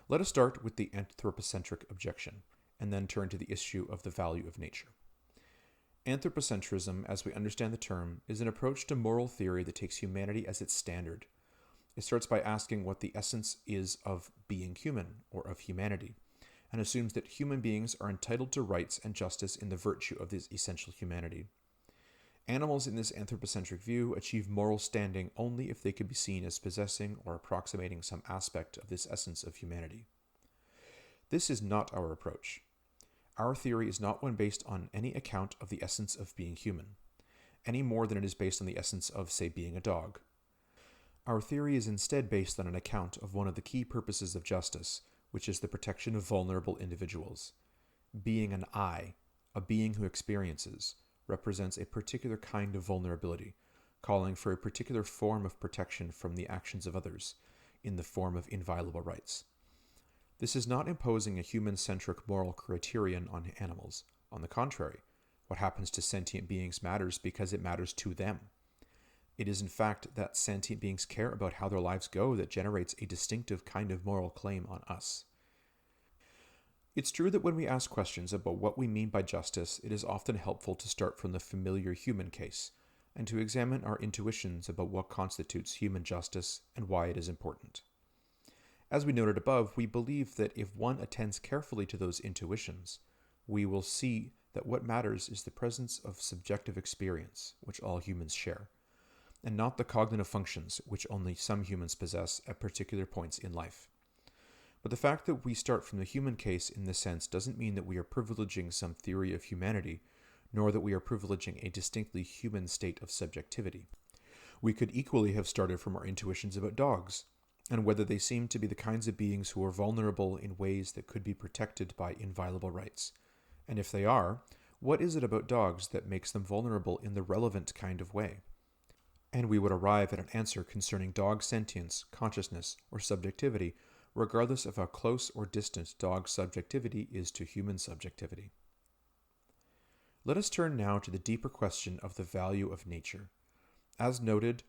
S1: Let us start with the anthropocentric objection, and then turn to the issue of the value of nature. Anthropocentrism, as we understand the term, is an approach to moral theory that takes humanity as its standard. It starts by asking what the essence is of being human, or of humanity, and assumes that human beings are entitled to rights and justice in the virtue of this essential humanity. Animals in this anthropocentric view achieve moral standing only if they can be seen as possessing or approximating some aspect of this essence of humanity. This is not our approach. Our theory is not one based on any account of the essence of being human, any more than it is based on the essence of, say, being a dog. Our theory is instead based on an account of one of the key purposes of justice, which is the protection of vulnerable individuals. Being an I, a being who experiences, represents a particular kind of vulnerability, calling for a particular form of protection from the actions of others, in the form of inviolable rights. This is not imposing a human-centric moral criterion on animals. On the contrary, what happens to sentient beings matters because it matters to them. It is in fact that sentient beings care about how their lives go that generates a distinctive kind of moral claim on us. It's true that when we ask questions about what we mean by justice, it is often helpful to start from the familiar human case, and to examine our intuitions about what constitutes human justice and why it is important. As we noted above, we believe that if one attends carefully to those intuitions, we will see that what matters is the presence of subjective experience, which all humans share, and not the cognitive functions which only some humans possess at particular points in life. But the fact that we start from the human case in this sense doesn't mean that we are privileging some theory of humanity, nor that we are privileging a distinctly human state of subjectivity. We could equally have started from our intuitions about dogs, and whether they seem to be the kinds of beings who are vulnerable in ways that could be protected by inviolable rights. And if they are, what is it about dogs that makes them vulnerable in the relevant kind of way? And we would arrive at an answer concerning dog sentience, consciousness, or subjectivity, regardless of how close or distant dog subjectivity is to human subjectivity. Let us turn now to the deeper question of the value of nature. As noted,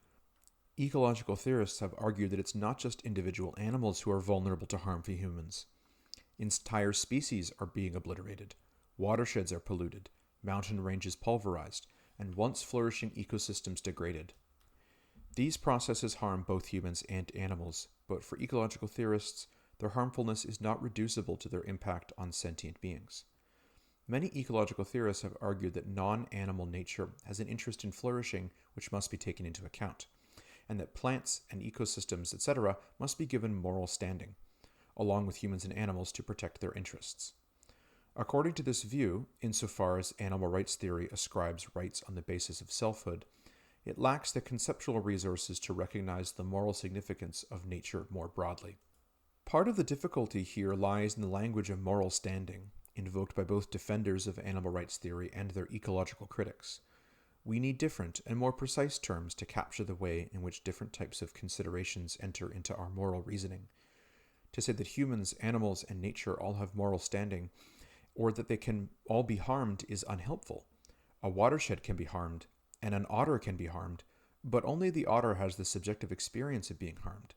S1: ecological theorists have argued that it's not just individual animals who are vulnerable to harm for humans. Entire species are being obliterated, watersheds are polluted, mountain ranges pulverized, and once flourishing ecosystems degraded. These processes harm both humans and animals, but for ecological theorists, their harmfulness is not reducible to their impact on sentient beings. Many ecological theorists have argued that non-animal nature has an interest in flourishing which must be taken into account, and that plants and ecosystems, etc., must be given moral standing, along with humans and animals to protect their interests. According to this view, insofar as animal rights theory ascribes rights on the basis of selfhood, it lacks the conceptual resources to recognize the moral significance of nature more broadly. Part of the difficulty here lies in the language of moral standing, invoked by both defenders of animal rights theory and their ecological critics. We need different and more precise terms to capture the way in which different types of considerations enter into our moral reasoning. To say that humans, animals, and nature all have moral standing, or that they can all be harmed, is unhelpful. A watershed can be harmed, and an otter can be harmed, but only the otter has the subjective experience of being harmed.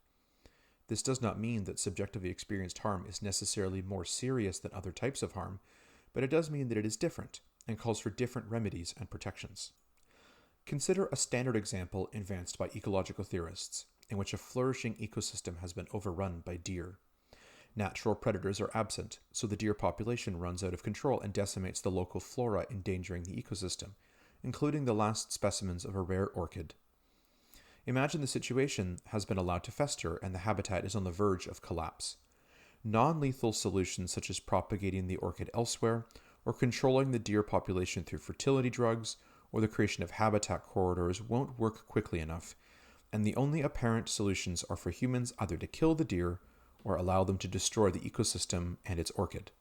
S1: This does not mean that subjectively experienced harm is necessarily more serious than other types of harm, but it does mean that it is different and calls for different remedies and protections. Consider a standard example advanced by ecological theorists, in which a flourishing ecosystem has been overrun by deer. Natural predators are absent, so the deer population runs out of control and decimates the local flora, endangering the ecosystem, including the last specimens of a rare orchid. Imagine the situation has been allowed to fester and the habitat is on the verge of collapse. Non-lethal solutions such as propagating the orchid elsewhere, or controlling the deer population through fertility drugs, or the creation of habitat corridors won't work quickly enough, and the only apparent solutions are for humans either to kill the deer or allow them to destroy the ecosystem and its orchid.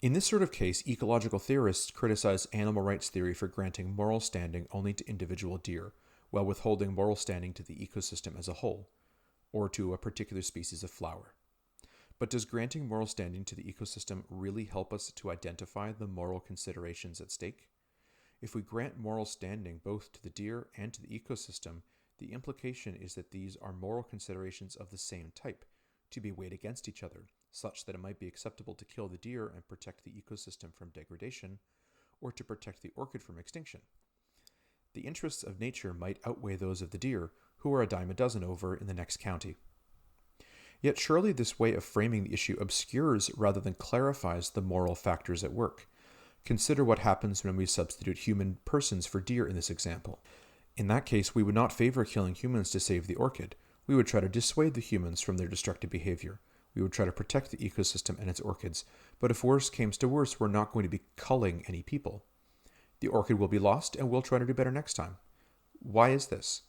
S1: In this sort of case, ecological theorists criticize animal rights theory for granting moral standing only to individual deer, while withholding moral standing to the ecosystem as a whole, or to a particular species of flower. But does granting moral standing to the ecosystem really help us to identify the moral considerations at stake? If we grant moral standing both to the deer and to the ecosystem, the implication is that these are moral considerations of the same type, to be weighed against each other, such that it might be acceptable to kill the deer and protect the ecosystem from degradation, or to protect the orchid from extinction. The interests of nature might outweigh those of the deer, who are a dime a dozen over in the next county. Yet surely this way of framing the issue obscures rather than clarifies the moral factors at work. Consider what happens when we substitute human persons for deer in this example. In that case, we would not favor killing humans to save the orchid. We would try to dissuade the humans from their destructive behavior. We would try to protect the ecosystem and its orchids. But if worse came to worse, we're not going to be culling any people. The orchid will be lost, and we'll try to do better next time. Why is this?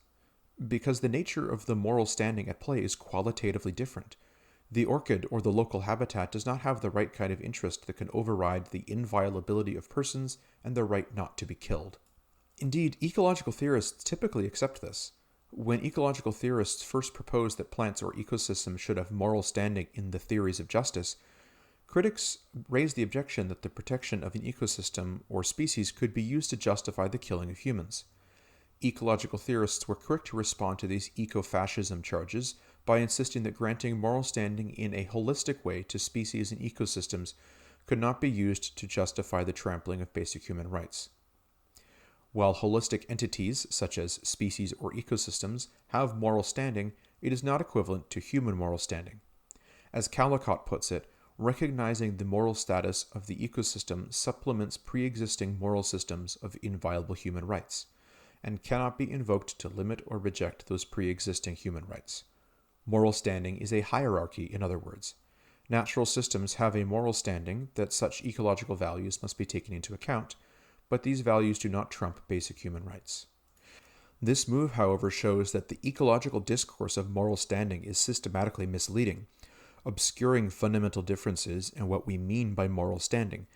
S1: Because the nature of the moral standing at play is qualitatively different. The orchid or the local habitat does not have the right kind of interest that can override the inviolability of persons and their right not to be killed. Indeed, ecological theorists typically accept this. When ecological theorists first proposed that plants or ecosystems should have moral standing in the theories of justice, critics raised the objection that the protection of an ecosystem or species could be used to justify the killing of humans. Ecological theorists were quick to respond to these eco-fascism charges by insisting that granting moral standing in a holistic way to species and ecosystems could not be used to justify the trampling of basic human rights. While holistic entities, such as species or ecosystems, have moral standing, it is not equivalent to human moral standing. As Caldecott puts it, recognizing the moral status of the ecosystem supplements pre-existing moral systems of inviolable human rights, and cannot be invoked to limit or reject those pre-existing human rights. Moral standing is a hierarchy, in other words. Natural systems have a moral standing that such ecological values must be taken into account, but these values do not trump basic human rights. This move, however, shows that the ecological discourse of moral standing is systematically misleading, obscuring fundamental differences in what we mean by moral standing.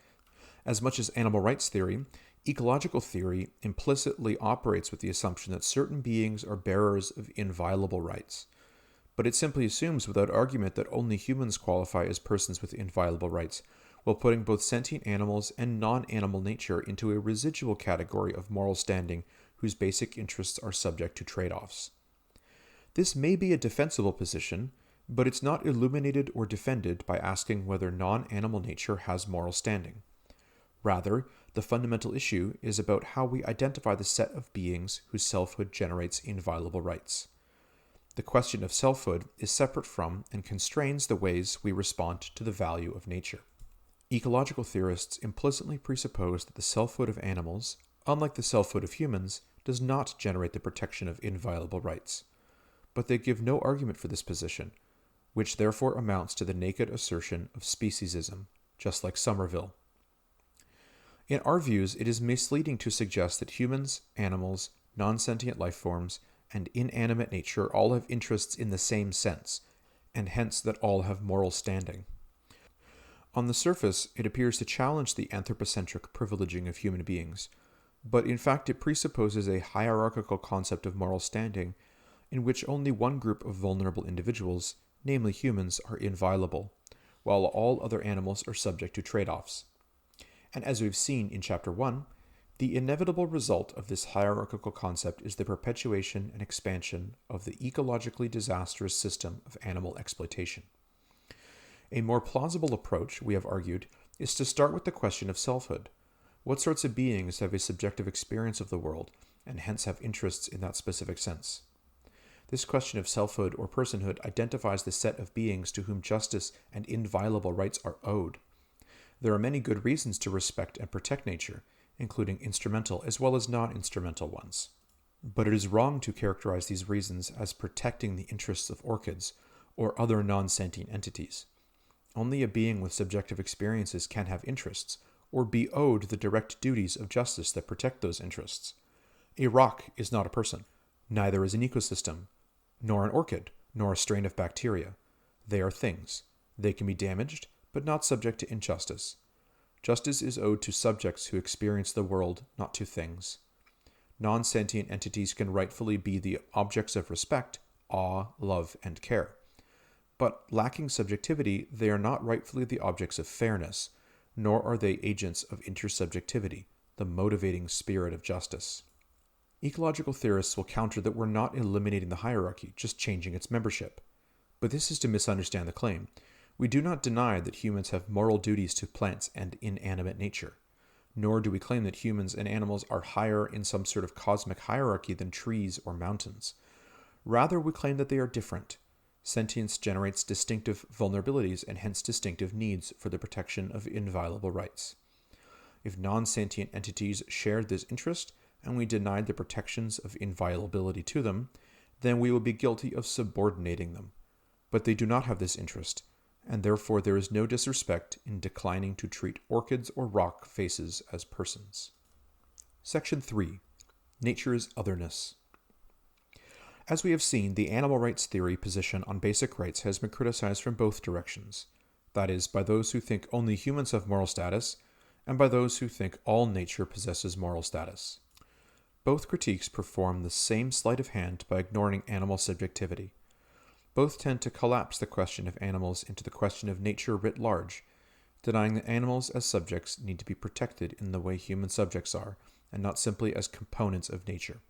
S1: As much as animal rights theory, ecological theory implicitly operates with the assumption that certain beings are bearers of inviolable rights. But it simply assumes without argument that only humans qualify as persons with inviolable rights, while putting both sentient animals and non-animal nature into a residual category of moral standing whose basic interests are subject to trade-offs. This may be a defensible position, but it's not illuminated or defended by asking whether non-animal nature has moral standing. Rather, the fundamental issue is about how we identify the set of beings whose selfhood generates inviolable rights. The question of selfhood is separate from and constrains the ways we respond to the value of nature. Ecological theorists implicitly presuppose that the selfhood of animals, unlike the selfhood of humans, does not generate the protection of inviolable rights. But they give no argument for this position, which therefore amounts to the naked assertion of speciesism, just like Somerville. In our views, it is misleading to suggest that humans, animals, non-sentient life forms, and inanimate nature all have interests in the same sense, and hence that all have moral standing. On the surface, it appears to challenge the anthropocentric privileging of human beings, but in fact it presupposes a hierarchical concept of moral standing in which only one group of vulnerable individuals, namely humans, are inviolable, while all other animals are subject to trade-offs. And as we've seen in Chapter 1, the inevitable result of this hierarchical concept is the perpetuation and expansion of the ecologically disastrous system of animal exploitation. A more plausible approach, we have argued, is to start with the question of selfhood. What sorts of beings have a subjective experience of the world, and hence have interests in that specific sense? This question of selfhood or personhood identifies the set of beings to whom justice and inviolable rights are owed. There are many good reasons to respect and protect nature, including instrumental as well as non-instrumental ones. But it is wrong to characterize these reasons as protecting the interests of orchids or other non-sentient entities. Only a being with subjective experiences can have interests, or be owed the direct duties of justice that protect those interests. A rock is not a person. Neither is an ecosystem, nor an orchid, nor a strain of bacteria. They are things. They can be damaged, but not subject to injustice. Justice is owed to subjects who experience the world, not to things. Non-sentient entities can rightfully be the objects of respect, awe, love, and care. But lacking subjectivity, they are not rightfully the objects of fairness, nor are they agents of intersubjectivity, the motivating spirit of justice. Ecological theorists will counter that we're not eliminating the hierarchy, just changing its membership. But this is to misunderstand the claim. We do not deny that humans have moral duties to plants and inanimate nature, nor do we claim that humans and animals are higher in some sort of cosmic hierarchy than trees or mountains. Rather, we claim that they are different. Sentience generates distinctive vulnerabilities and hence distinctive needs for the protection of inviolable rights. If non-sentient entities shared this interest, and we denied the protections of inviolability to them, then we would be guilty of subordinating them. But they do not have this interest, and therefore there is no disrespect in declining to treat orchids or rock faces as persons. Section 3. Nature's otherness. As we have seen, the animal rights theory position on basic rights has been criticized from both directions. That is, by those who think only humans have moral status, and by those who think all nature possesses moral status. Both critiques perform the same sleight of hand by ignoring animal subjectivity. Both tend to collapse the question of animals into the question of nature writ large, denying that animals as subjects need to be protected in the way human subjects are, and not simply as components of nature.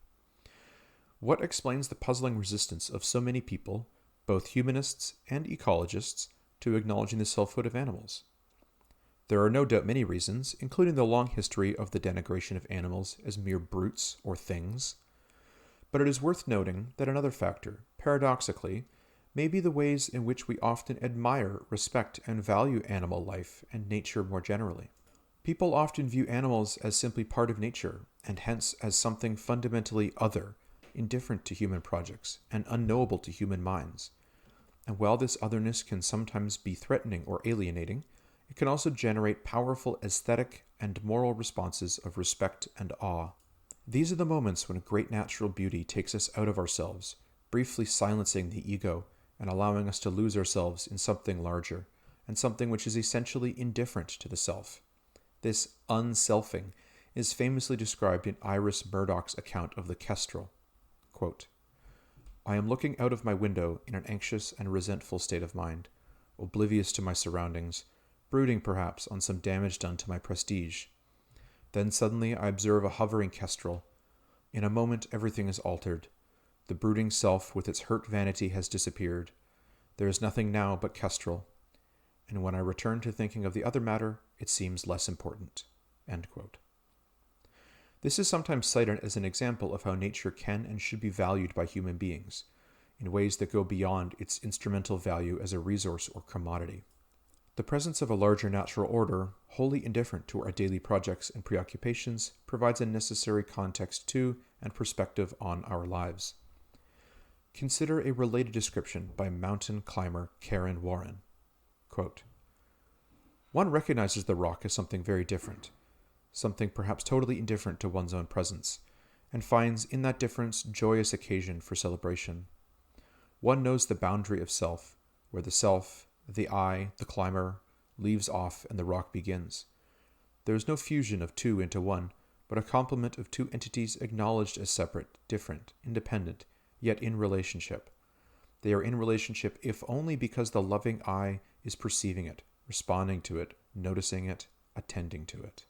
S1: What explains the puzzling resistance of so many people, both humanists and ecologists, to acknowledging the selfhood of animals? There are no doubt many reasons, including the long history of the denigration of animals as mere brutes or things. But it is worth noting that another factor, paradoxically, may be the ways in which we often admire, respect, and value animal life and nature more generally. People often view animals as simply part of nature, and hence as something fundamentally other, indifferent to human projects, and unknowable to human minds. And while this otherness can sometimes be threatening or alienating, it can also generate powerful aesthetic and moral responses of respect and awe. These are the moments when great natural beauty takes us out of ourselves, briefly silencing the ego and allowing us to lose ourselves in something larger, and something which is essentially indifferent to the self. This unselfing is famously described in Iris Murdoch's account of the kestrel. Quote, "I am looking out of my window in an anxious and resentful state of mind, oblivious to my surroundings, brooding perhaps on some damage done to my prestige. Then suddenly I observe a hovering kestrel. In a moment everything is altered. The brooding self with its hurt vanity has disappeared. There is nothing now but kestrel. And when I return to thinking of the other matter, it seems less important." End quote. This is sometimes cited as an example of how nature can and should be valued by human beings, in ways that go beyond its instrumental value as a resource or commodity. The presence of a larger natural order, wholly indifferent to our daily projects and preoccupations, provides a necessary context to and perspective on our lives. Consider a related description by mountain climber Karen Warren. Quote, "One recognizes the rock as something very different, something perhaps totally indifferent to one's own presence, and finds in that difference joyous occasion for celebration. One knows the boundary of self, where the self, the I, the climber, leaves off and the rock begins. There is no fusion of two into one, but a complement of two entities acknowledged as separate, different, independent, yet in relationship. They are in relationship if only because the loving I is perceiving it, responding to it, noticing it, attending to it."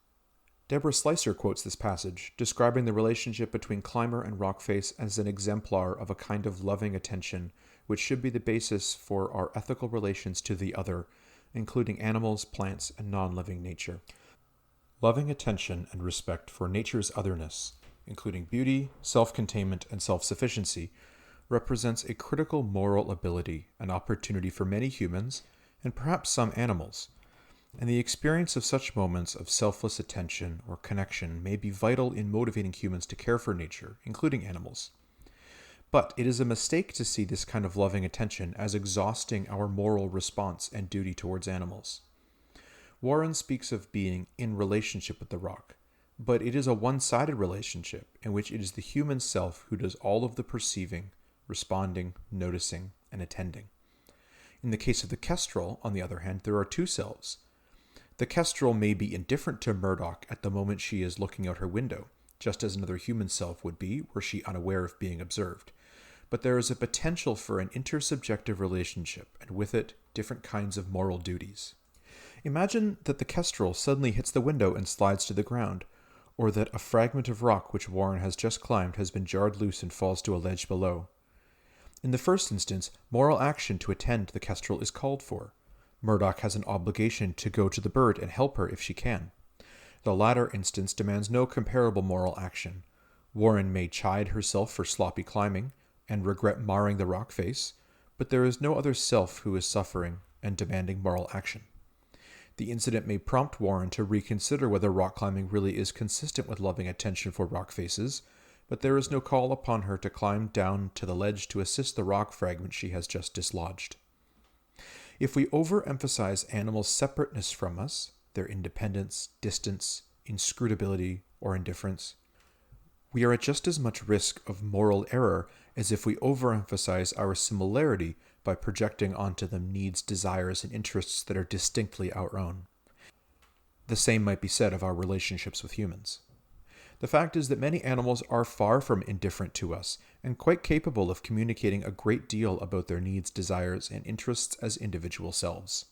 S1: Deborah Slicer quotes this passage, describing the relationship between climber and rock face as an exemplar of a kind of loving attention which should be the basis for our ethical relations to the other, including animals, plants, and non-living nature. Loving attention and respect for nature's otherness, including beauty, self-containment, and self-sufficiency, represents a critical moral ability and opportunity for many humans, and perhaps some animals. And the experience of such moments of selfless attention or connection may be vital in motivating humans to care for nature, including animals. But it is a mistake to see this kind of loving attention as exhausting our moral response and duty towards animals. Warren speaks of being in relationship with the rock, but it is a one-sided relationship in which it is the human self who does all of the perceiving, responding, noticing, and attending. In the case of the kestrel, on the other hand, there are two selves. The kestrel may be indifferent to Murdoch at the moment she is looking out her window, just as another human self would be were she unaware of being observed. But there is a potential for an intersubjective relationship, and with it, different kinds of moral duties. Imagine that the kestrel suddenly hits the window and slides to the ground, or that a fragment of rock which Warren has just climbed has been jarred loose and falls to a ledge below. In the first instance, moral action to attend to the kestrel is called for. Murdoch has an obligation to go to the bird and help her if she can. The latter instance demands no comparable moral action. Warren may chide herself for sloppy climbing and regret marring the rock face, but there is no other self who is suffering and demanding moral action. The incident may prompt Warren to reconsider whether rock climbing really is consistent with loving attention for rock faces, but there is no call upon her to climb down to the ledge to assist the rock fragment she has just dislodged. If we overemphasize animals' separateness from us, their independence, distance, inscrutability, or indifference, we are at just as much risk of moral error as if we overemphasize our similarity by projecting onto them needs, desires, and interests that are distinctly our own. The same might be said of our relationships with humans. The fact is that many animals are far from indifferent to us and quite capable of communicating a great deal about their needs, desires, and interests as individual selves.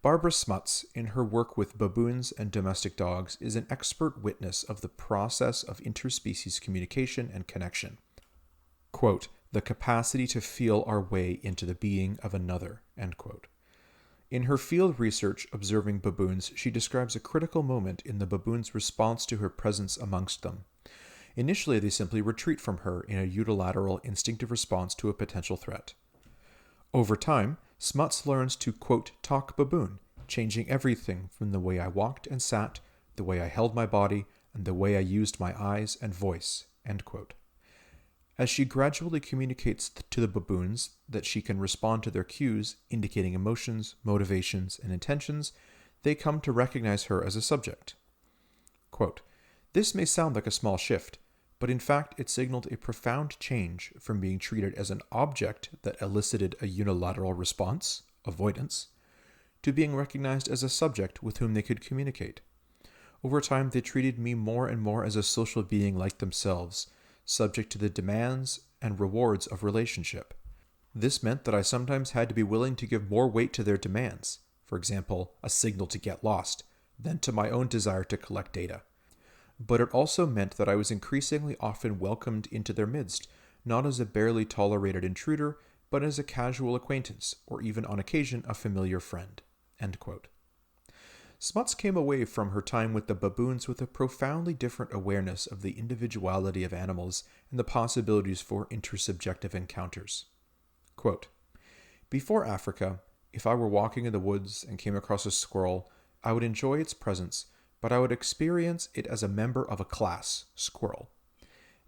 S1: Barbara Smuts, in her work with baboons and domestic dogs, is an expert witness of the process of interspecies communication and connection. Quote, "the capacity to feel our way into the being of another," end quote. In her field research observing baboons, she describes a critical moment in the baboon's response to her presence amongst them. Initially, they simply retreat from her in a unilateral, instinctive response to a potential threat. Over time, Smuts learns to, quote, talk baboon, changing everything from the way I walked and sat, the way I held my body, and the way I used my eyes and voice, end quote. As she gradually communicates to the baboons that she can respond to their cues, indicating emotions, motivations, and intentions, they come to recognize her as a subject. Quote, this may sound like a small shift, but in fact it signaled a profound change from being treated as an object that elicited a unilateral response, avoidance, to being recognized as a subject with whom they could communicate. Over time, they treated me more and more as a social being like themselves, subject to the demands and rewards of relationship. This meant that I sometimes had to be willing to give more weight to their demands, for example, a signal to get lost, than to my own desire to collect data. But it also meant that I was increasingly often welcomed into their midst, not as a barely tolerated intruder, but as a casual acquaintance, or even on occasion a familiar friend. End quote. Smuts came away from her time with the baboons with a profoundly different awareness of the individuality of animals and the possibilities for intersubjective encounters. Quote, before Africa, if I were walking in the woods and came across a squirrel, I would enjoy its presence, but I would experience it as a member of a class, squirrel.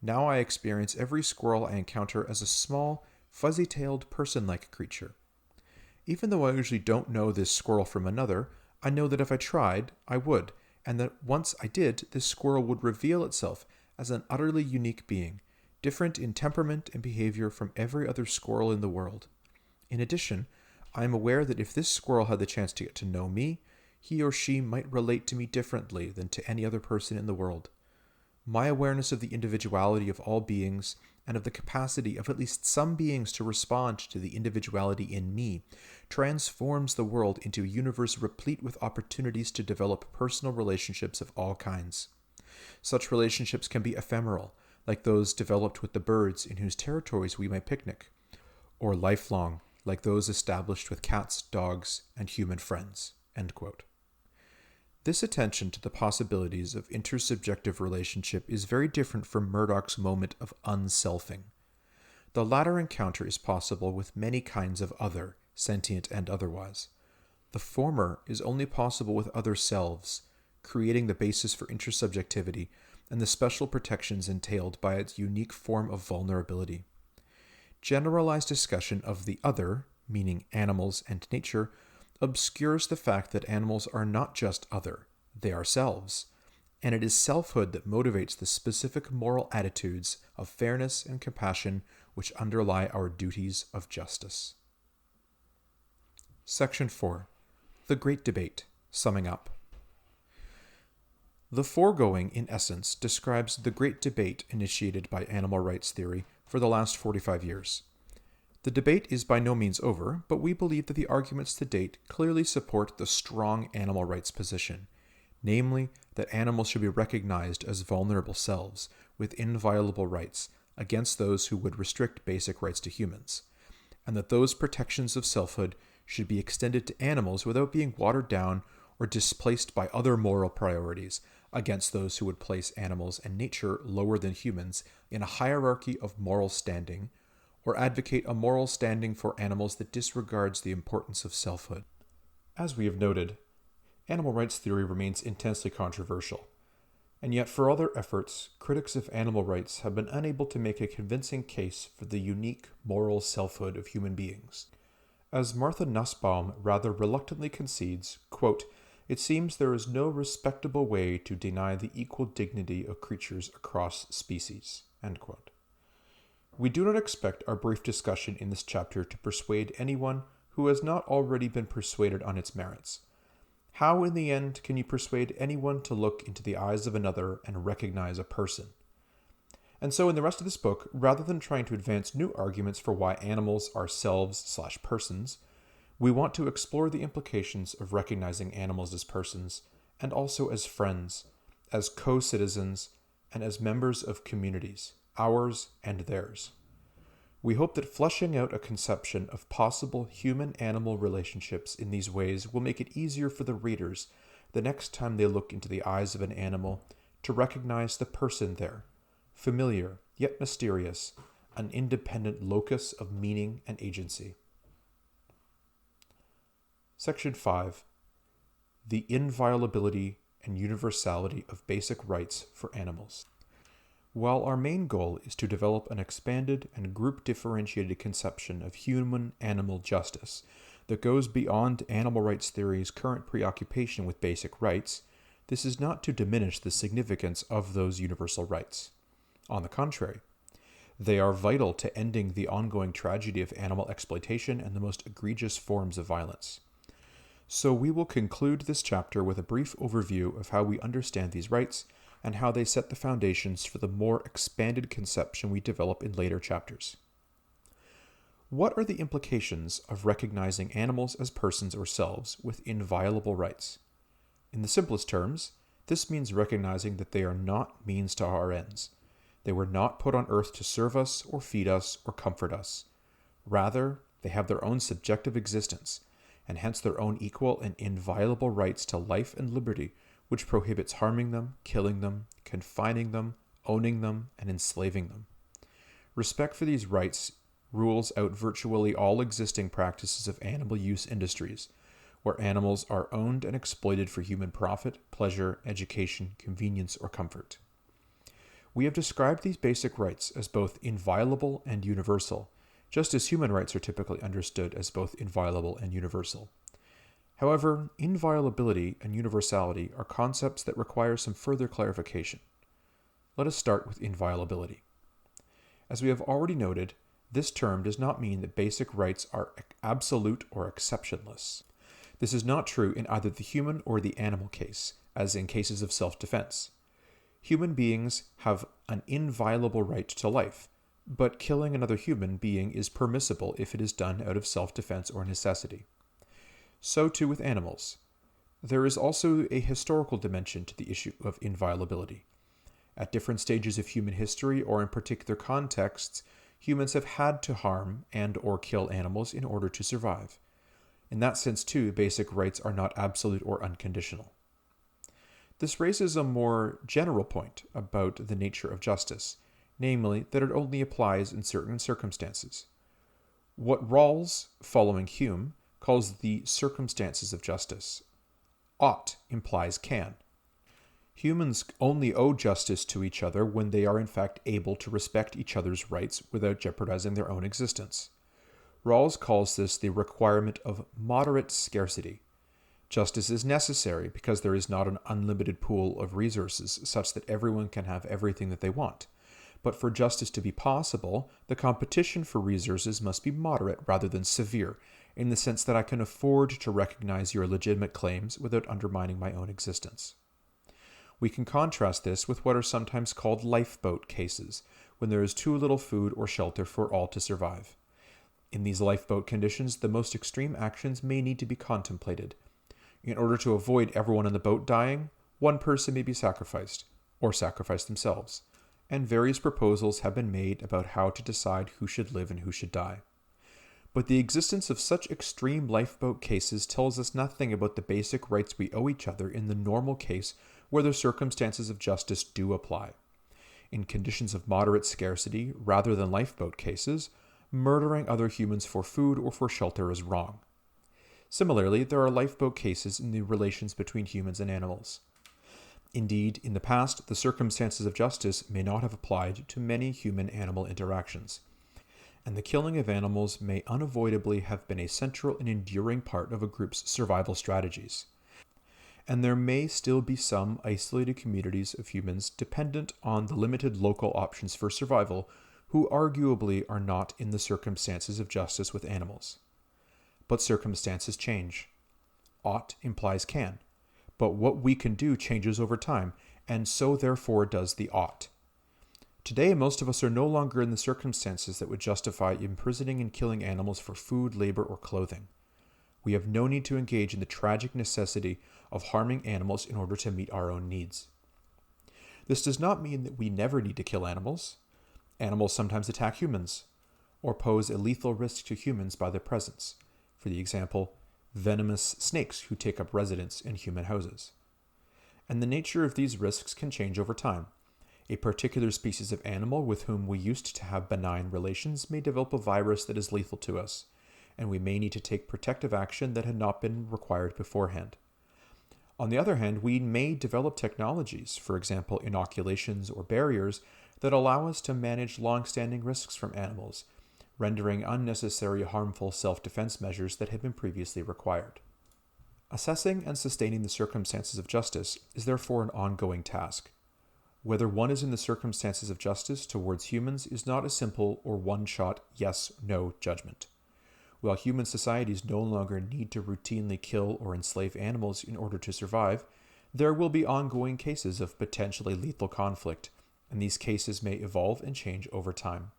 S1: Now I experience every squirrel I encounter as a small, fuzzy-tailed, person-like creature. Even though I usually don't know this squirrel from another, I know that if I tried, I would, and that once I did, this squirrel would reveal itself as an utterly unique being, different in temperament and behavior from every other squirrel in the world. In addition, I am aware that if this squirrel had the chance to get to know me, he or she might relate to me differently than to any other person in the world. My awareness of the individuality of all beings and of the capacity of at least some beings to respond to the individuality in me transforms the world into a universe replete with opportunities to develop personal relationships of all kinds. Such relationships can be ephemeral, like those developed with the birds in whose territories we may picnic, or lifelong, like those established with cats, dogs, and human friends. End quote. This attention to the possibilities of intersubjective relationship is very different from Murdoch's moment of unselfing. The latter encounter is possible with many kinds of other, sentient and otherwise. The former is only possible with other selves, creating the basis for intersubjectivity and the special protections entailed by its unique form of vulnerability. Generalized discussion of the other, meaning animals and nature, obscures the fact that animals are not just other, they are selves, and it is selfhood that motivates the specific moral attitudes of fairness and compassion which underlie our duties of justice. Section 4. The Great Debate, summing up. The foregoing, in essence, describes the great debate initiated by animal rights theory for the last 45 years. The debate is by no means over, but we believe that the arguments to date clearly support the strong animal rights position, namely that animals should be recognized as vulnerable selves with inviolable rights against those who would restrict basic rights to humans, and that those protections of selfhood should be extended to animals without being watered down or displaced by other moral priorities against those who would place animals and nature lower than humans in a hierarchy of moral standing, or advocate a moral standing for animals that disregards the importance of selfhood. As we have noted, animal rights theory remains intensely controversial, and yet for all their efforts, critics of animal rights have been unable to make a convincing case for the unique moral selfhood of human beings. As Martha Nussbaum rather reluctantly concedes, quote, it seems there is no respectable way to deny the equal dignity of creatures across species, end quote. We do not expect our brief discussion in this chapter to persuade anyone who has not already been persuaded on its merits. How, in the end, can you persuade anyone to look into the eyes of another and recognize a person? And so in the rest of this book, rather than trying to advance new arguments for why animals are selves/persons, we want to explore the implications of recognizing animals as persons, and also as friends, as co-citizens, and as members of communities, ours and theirs. We hope that fleshing out a conception of possible human-animal relationships in these ways will make it easier for the readers, the next time they look into the eyes of an animal, to recognize the person there, familiar yet mysterious, an independent locus of meaning and agency. Section 5. The inviolability and universality of basic rights for animals. While our main goal is to develop an expanded and group-differentiated conception of human-animal justice that goes beyond animal rights theory's current preoccupation with basic rights, this is not to diminish the significance of those universal rights. On the contrary, they are vital to ending the ongoing tragedy of animal exploitation and the most egregious forms of violence. So we will conclude this chapter with a brief overview of how we understand these rights and how they set the foundations for the more expanded conception we develop in later chapters. What are the implications of recognizing animals as persons or selves with inviolable rights? In the simplest terms, this means recognizing that they are not means to our ends. They were not put on earth to serve us or feed us or comfort us. Rather, they have their own subjective existence, and hence their own equal and inviolable rights to life and liberty, which prohibits harming them, killing them, confining them, owning them, and enslaving them. Respect for these rights rules out virtually all existing practices of animal use industries, where animals are owned and exploited for human profit, pleasure, education, convenience, or comfort. We have described these basic rights as both inviolable and universal, just as human rights are typically understood as both inviolable and universal. However, inviolability and universality are concepts that require some further clarification. Let us start with inviolability. As we have already noted, this term does not mean that basic rights are absolute or exceptionless. This is not true in either the human or the animal case, as in cases of self-defense. Human beings have an inviolable right to life, but killing another human being is permissible if it is done out of self-defense or necessity. So too with animals. There is also a historical dimension to the issue of inviolability. At different stages of human history or in particular contexts, humans have had to harm and or kill animals in order to survive. In that sense too, basic rights are not absolute or unconditional. This raises a more general point about the nature of justice, namely that it only applies in certain circumstances. What Rawls, following Hume, calls the circumstances of justice. Ought implies can. Humans only owe justice to each other when they are in fact able to respect each other's rights without jeopardizing their own existence. Rawls calls this the requirement of moderate scarcity. Justice is necessary because there is not an unlimited pool of resources such that everyone can have everything that they want. But for justice to be possible, the competition for resources must be moderate rather than severe, in the sense that I can afford to recognize your legitimate claims without undermining my own existence. We can contrast this with what are sometimes called lifeboat cases, when there is too little food or shelter for all to survive. In these lifeboat conditions, the most extreme actions may need to be contemplated. In order to avoid everyone on the boat dying, one person may be sacrificed, or sacrifice themselves, and various proposals have been made about how to decide who should live and who should die. But the existence of such extreme lifeboat cases tells us nothing about the basic rights we owe each other in the normal case where the circumstances of justice do apply. In conditions of moderate scarcity, rather than lifeboat cases, murdering other humans for food or for shelter is wrong. Similarly, there are lifeboat cases in the relations between humans and animals. Indeed, in the past, the circumstances of justice may not have applied to many human-animal interactions, and the killing of animals may unavoidably have been a central and enduring part of a group's survival strategies. And there may still be some isolated communities of humans dependent on the limited local options for survival who arguably are not in the circumstances of justice with animals. But circumstances change. Ought implies can, but what we can do changes over time, and so therefore does the ought. Today, most of us are no longer in the circumstances that would justify imprisoning and killing animals for food, labor, or clothing. We have no need to engage in the tragic necessity of harming animals in order to meet our own needs. This does not mean that we never need to kill animals. Animals sometimes attack humans, or pose a lethal risk to humans by their presence. For the example, venomous snakes who take up residence in human houses. And the nature of these risks can change over time. A particular species of animal with whom we used to have benign relations may develop a virus that is lethal to us, and we may need to take protective action that had not been required beforehand. On the other hand, we may develop technologies, for example, inoculations or barriers, that allow us to manage long-standing risks from animals, rendering unnecessary harmful self-defense measures that had been previously required. Assessing and sustaining the circumstances of justice is therefore an ongoing task. Whether one is in the circumstances of justice towards humans is not a simple or one-shot yes-no judgment. While human societies no longer need to routinely kill or enslave animals in order to survive, there will be ongoing cases of potentially lethal conflict, and these cases may evolve and change over time.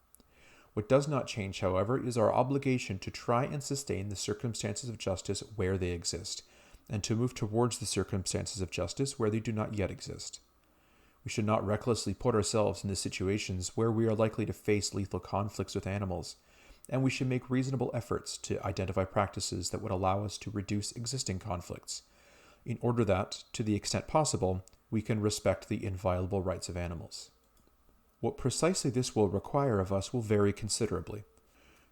S1: What does not change, however, is our obligation to try and sustain the circumstances of justice where they exist, and to move towards the circumstances of justice where they do not yet exist. We should not recklessly put ourselves into situations where we are likely to face lethal conflicts with animals, and we should make reasonable efforts to identify practices that would allow us to reduce existing conflicts, in order that, to the extent possible, we can respect the inviolable rights of animals. What precisely this will require of us will vary considerably.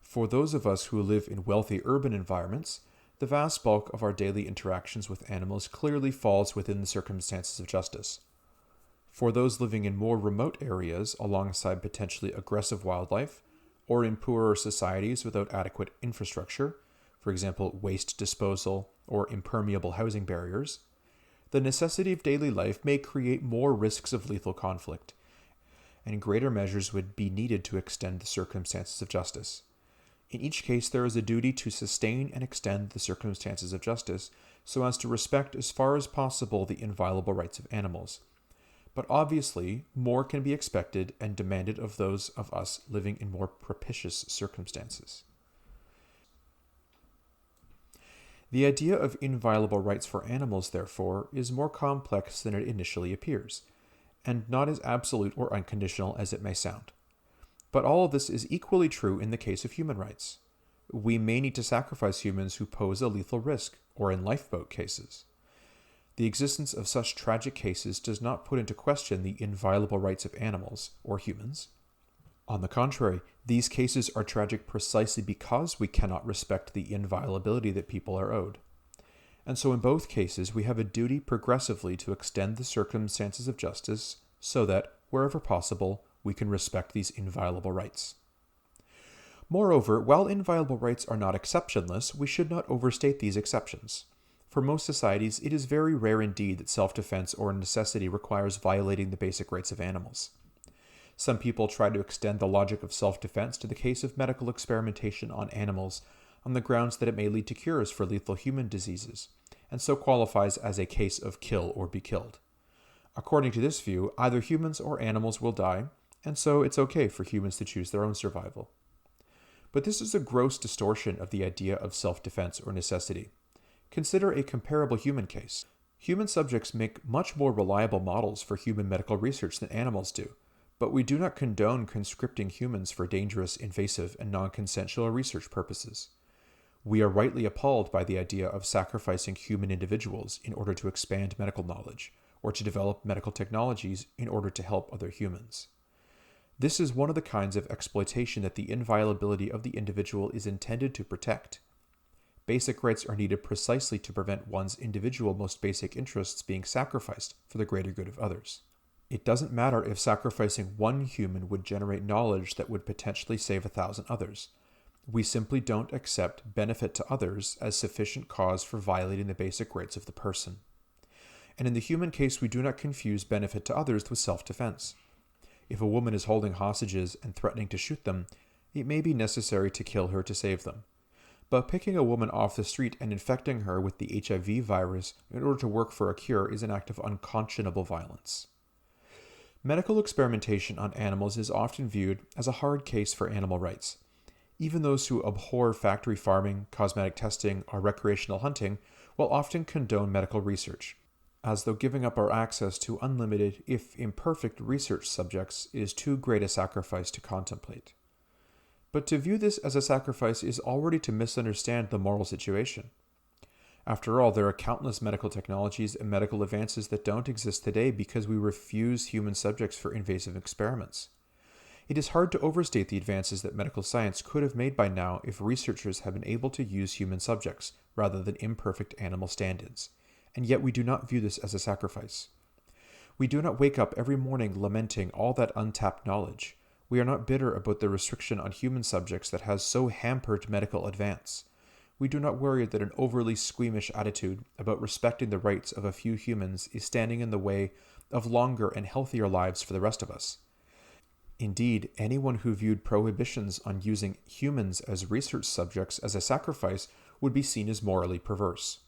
S1: For those of us who live in wealthy urban environments, the vast bulk of our daily interactions with animals clearly falls within the circumstances of justice. For those living in more remote areas alongside potentially aggressive wildlife, or in poorer societies without adequate infrastructure, for example, waste disposal or impermeable housing barriers, the necessity of daily life may create more risks of lethal conflict, and greater measures would be needed to extend the circumstances of justice. In each case, there is a duty to sustain and extend the circumstances of justice so as to respect as far as possible the inviolable rights of animals. But obviously, more can be expected and demanded of those of us living in more propitious circumstances. The idea of inviolable rights for animals, therefore, is more complex than it initially appears, and not as absolute or unconditional as it may sound. But all of this is equally true in the case of human rights. We may need to sacrifice humans who pose a lethal risk, or in lifeboat cases. The existence of such tragic cases does not put into question the inviolable rights of animals, or humans. On the contrary, these cases are tragic precisely because we cannot respect the inviolability that people are owed. And so in both cases, we have a duty progressively to extend the circumstances of justice so that, wherever possible, we can respect these inviolable rights. Moreover, while inviolable rights are not exceptionless, we should not overstate these exceptions. For most societies, it is very rare indeed that self-defense or necessity requires violating the basic rights of animals. Some people try to extend the logic of self-defense to the case of medical experimentation on animals on the grounds that it may lead to cures for lethal human diseases, and so qualifies as a case of kill or be killed. According to this view, either humans or animals will die, and so it's okay for humans to choose their own survival. But this is a gross distortion of the idea of self-defense or necessity. Consider a comparable human case. Human subjects make much more reliable models for human medical research than animals do, but we do not condone conscripting humans for dangerous, invasive, and non-consensual research purposes. We are rightly appalled by the idea of sacrificing human individuals in order to expand medical knowledge, or to develop medical technologies in order to help other humans. This is one of the kinds of exploitation that the inviolability of the individual is intended to protect. Basic rights are needed precisely to prevent one's individual most basic interests being sacrificed for the greater good of others. It doesn't matter if sacrificing one human would generate knowledge that would potentially save 1,000 others. We simply don't accept benefit to others as sufficient cause for violating the basic rights of the person. And in the human case, we do not confuse benefit to others with self-defense. If a woman is holding hostages and threatening to shoot them, it may be necessary to kill her to save them. But picking a woman off the street and infecting her with the HIV virus in order to work for a cure is an act of unconscionable violence. Medical experimentation on animals is often viewed as a hard case for animal rights. Even those who abhor factory farming, cosmetic testing, or recreational hunting will often condone medical research, as though giving up our access to unlimited, if imperfect, research subjects is too great a sacrifice to contemplate. But to view this as a sacrifice is already to misunderstand the moral situation. After all, there are countless medical technologies and medical advances that don't exist today because we refuse human subjects for invasive experiments. It is hard to overstate the advances that medical science could have made by now if researchers had been able to use human subjects rather than imperfect animal stand-ins, and yet we do not view this as a sacrifice. We do not wake up every morning lamenting all that untapped knowledge. We are not bitter about the restriction on human subjects that has so hampered medical advance. We do not worry that an overly squeamish attitude about respecting the rights of a few humans is standing in the way of longer and healthier lives for the rest of us. Indeed, anyone who viewed prohibitions on using humans as research subjects as a sacrifice would be seen as morally perverse.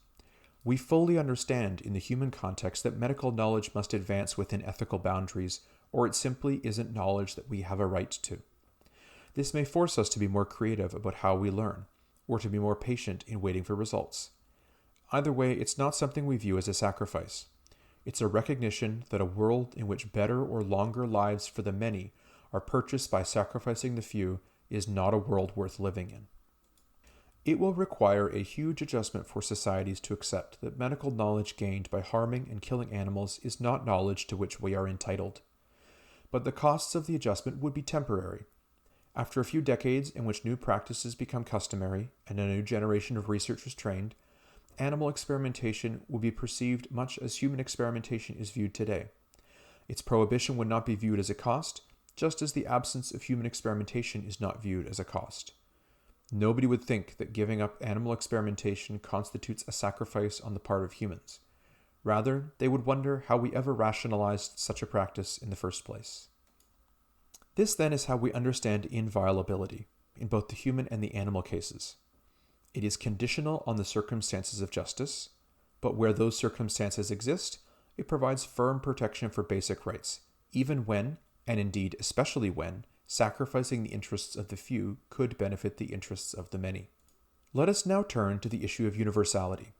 S1: We fully understand in the human context that medical knowledge must advance within ethical boundaries, or it simply isn't knowledge that we have a right to. This may force us to be more creative about how we learn, or to be more patient in waiting for results. Either way, it's not something we view as a sacrifice. It's a recognition that a world in which better or longer lives for the many are purchased by sacrificing the few is not a world worth living in. It will require a huge adjustment for societies to accept that medical knowledge gained by harming and killing animals is not knowledge to which we are entitled. But the costs of the adjustment would be temporary. After a few decades in which new practices become customary and a new generation of researchers trained, animal experimentation will be perceived much as human experimentation is viewed today. Its prohibition would not be viewed as a cost, just as the absence of human experimentation is not viewed as a cost. Nobody would think that giving up animal experimentation constitutes a sacrifice on the part of humans. Rather, they would wonder how we ever rationalized such a practice in the first place. This then is how we understand inviolability, in both the human and the animal cases. It is conditional on the circumstances of justice, but where those circumstances exist, it provides firm protection for basic rights, even when, and indeed especially when, sacrificing the interests of the few could benefit the interests of the many. Let us now turn to the issue of universality.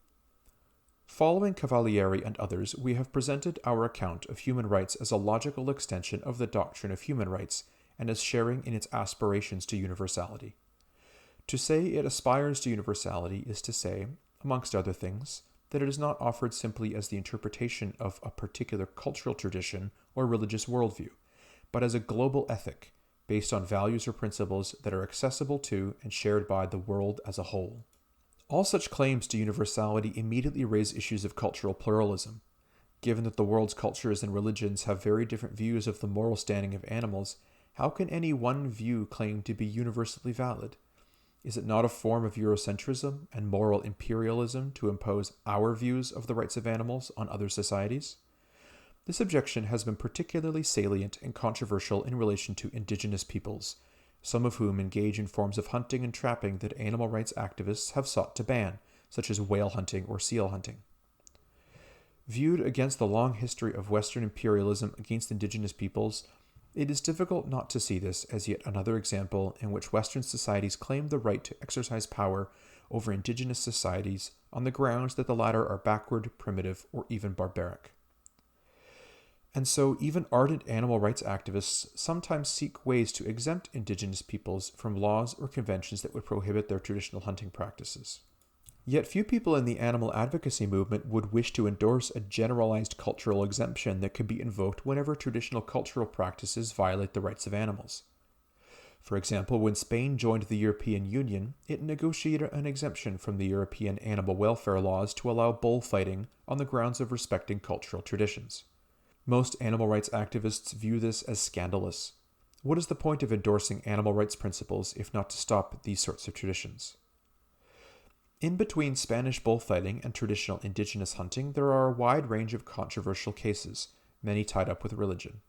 S1: Following Cavalieri and others, we have presented our account of human rights as a logical extension of the doctrine of human rights and as sharing in its aspirations to universality. To say it aspires to universality is to say, amongst other things, that it is not offered simply as the interpretation of a particular cultural tradition or religious worldview, but as a global ethic based on values or principles that are accessible to and shared by the world as a whole. All such claims to universality immediately raise issues of cultural pluralism. Given that the world's cultures and religions have very different views of the moral standing of animals, how can any one view claim to be universally valid? Is it not a form of Eurocentrism and moral imperialism to impose our views of the rights of animals on other societies? This objection has been particularly salient and controversial in relation to indigenous peoples, some of whom engage in forms of hunting and trapping that animal rights activists have sought to ban, such as whale hunting or seal hunting. Viewed against the long history of Western imperialism against indigenous peoples, it is difficult not to see this as yet another example in which Western societies claim the right to exercise power over indigenous societies on the grounds that the latter are backward, primitive, or even barbaric. And so even ardent animal rights activists sometimes seek ways to exempt indigenous peoples from laws or conventions that would prohibit their traditional hunting practices. Yet few people in the animal advocacy movement would wish to endorse a generalized cultural exemption that could be invoked whenever traditional cultural practices violate the rights of animals. For example, when Spain joined the European Union, it negotiated an exemption from the European animal welfare laws to allow bullfighting on the grounds of respecting cultural traditions. Most animal rights activists view this as scandalous. What is the point of endorsing animal rights principles if not to stop these sorts of traditions? In between Spanish bullfighting and traditional indigenous hunting, there are a wide range of controversial cases, many tied up with religion.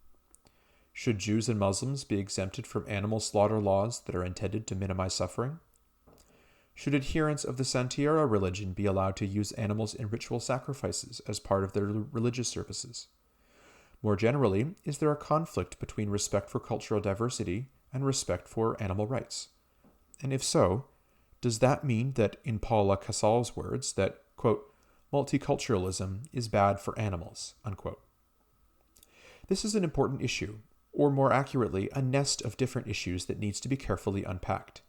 S1: Should Jews and Muslims be exempted from animal slaughter laws that are intended to minimize suffering? Should adherents of the Santeria religion be allowed to use animals in ritual sacrifices as part of their religious services? More generally, is there a conflict between respect for cultural diversity and respect for animal rights? And if so, does that mean that, in Paula Casal's words, that, quote, multiculturalism is bad for animals, unquote? This is an important issue, or more accurately, a nest of different issues that needs to be carefully unpacked.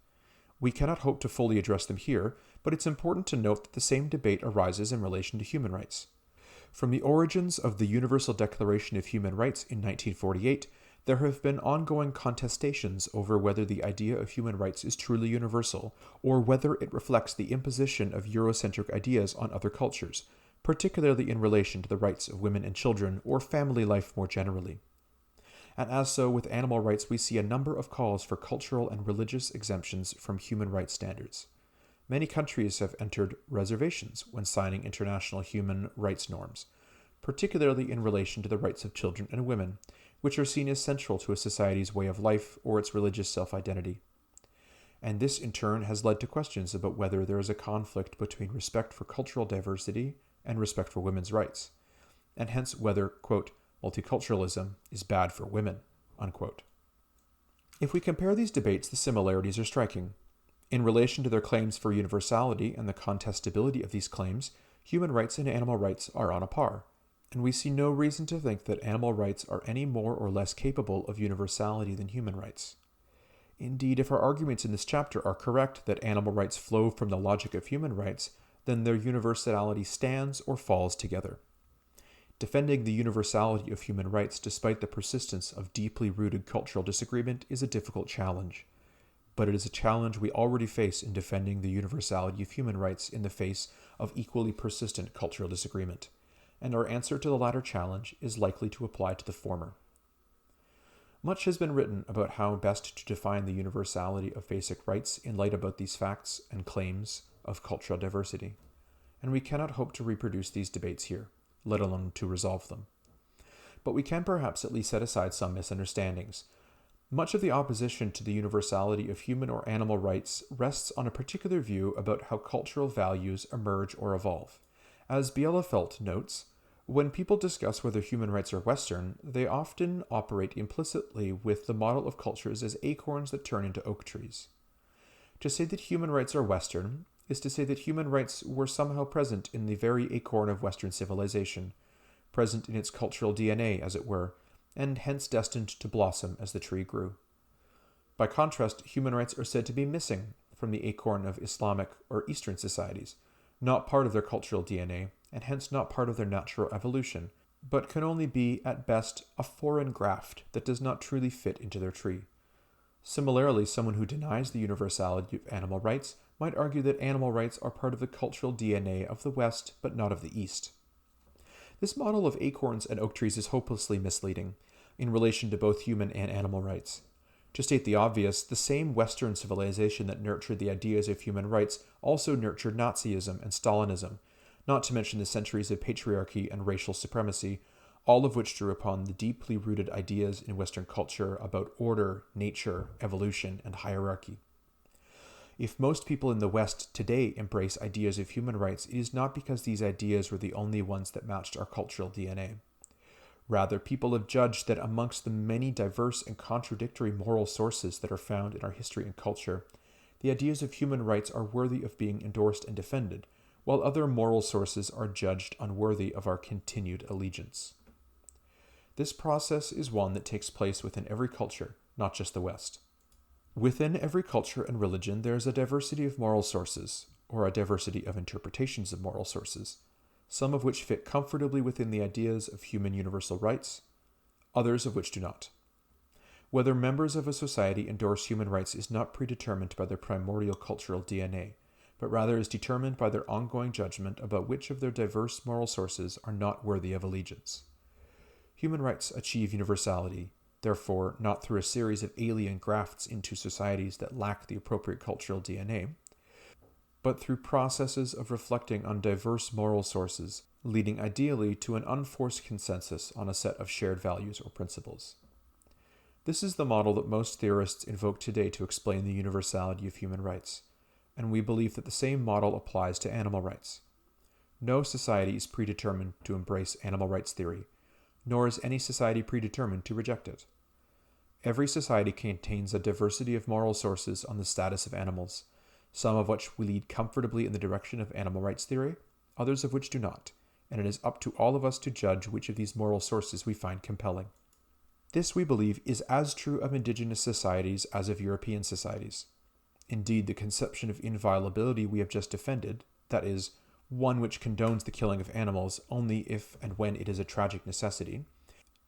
S1: We cannot hope to fully address them here, but it's important to note that the same debate arises in relation to human rights. From the origins of the Universal Declaration of Human Rights in 1948 There have been ongoing contestations over whether the idea of human rights is truly universal, or whether it reflects the imposition of Eurocentric ideas on other cultures, particularly in relation to the rights of women and children, or family life more generally. And as so with animal rights, we see a number of calls for cultural and religious exemptions from human rights standards. Many countries have entered reservations when signing international human rights norms, particularly in relation to the rights of children and women, which are seen as central to a society's way of life or its religious self-identity. And this in turn has led to questions about whether there is a conflict between respect for cultural diversity and respect for women's rights, and hence whether, quote, multiculturalism is bad for women, unquote. If we compare these debates, the similarities are striking. In relation to their claims for universality and the contestability of these claims, human rights and animal rights are on a par, and we see no reason to think that animal rights are any more or less capable of universality than human rights. Indeed, if our arguments in this chapter are correct that animal rights flow from the logic of human rights, then their universality stands or falls together. Defending the universality of human rights despite the persistence of deeply rooted cultural disagreement is a difficult challenge, but it is a challenge we already face in defending the universality of human rights in the face of equally persistent cultural disagreement, and our answer to the latter challenge is likely to apply to the former. Much has been written about how best to define the universality of basic rights in light about these facts and claims of cultural diversity, and we cannot hope to reproduce these debates here, let alone to resolve them. But we can perhaps at least set aside some misunderstandings. Much of the opposition to the universality of human or animal rights rests on a particular view about how cultural values emerge or evolve. As Bielefeld notes, when people discuss whether human rights are Western, they often operate implicitly with the model of cultures as acorns that turn into oak trees. To say that human rights are Western is to say that human rights were somehow present in the very acorn of Western civilization, present in its cultural DNA, as it were, and hence destined to blossom as the tree grew. By contrast, human rights are said to be missing from the acorn of Islamic or Eastern societies, not part of their cultural DNA, and hence not part of their natural evolution, but can only be, at best, a foreign graft that does not truly fit into their tree. Similarly, someone who denies the universality of animal rights might argue that animal rights are part of the cultural DNA of the West, but not of the East. This model of acorns and oak trees is hopelessly misleading in relation to both human and animal rights. To state the obvious, the same Western civilization that nurtured the ideas of human rights also nurtured Nazism and Stalinism, not to mention the centuries of patriarchy and racial supremacy, all of which drew upon the deeply rooted ideas in Western culture about order, nature, evolution, and hierarchy. If most people in the West today embrace ideas of human rights, it is not because these ideas were the only ones that matched our cultural DNA. Rather, people have judged that amongst the many diverse and contradictory moral sources that are found in our history and culture, the ideas of human rights are worthy of being endorsed and defended, while other moral sources are judged unworthy of our continued allegiance. This process is one that takes place within every culture, not just the West. Within every culture and religion, there is a diversity of moral sources, or a diversity of interpretations of moral sources, some of which fit comfortably within the ideas of human universal rights, others of which do not. Whether members of a society endorse human rights is not predetermined by their primordial cultural DNA, but rather is determined by their ongoing judgment about which of their diverse moral sources are not worthy of allegiance. Human rights achieve universality, therefore not through a series of alien grafts into societies that lack the appropriate cultural DNA, but through processes of reflecting on diverse moral sources, leading ideally to an unforced consensus on a set of shared values or principles. This is the model that most theorists invoke today to explain the universality of human rights, and we believe that the same model applies to animal rights. No society is predetermined to embrace animal rights theory, nor is any society predetermined to reject it. Every society contains a diversity of moral sources on the status of animals, some of which will lead comfortably in the direction of animal rights theory, others of which do not, and it is up to all of us to judge which of these moral sources we find compelling. This, we believe, is as true of indigenous societies as of European societies. Indeed, the conception of inviolability we have just defended, that is, one which condones the killing of animals only if and when it is a tragic necessity,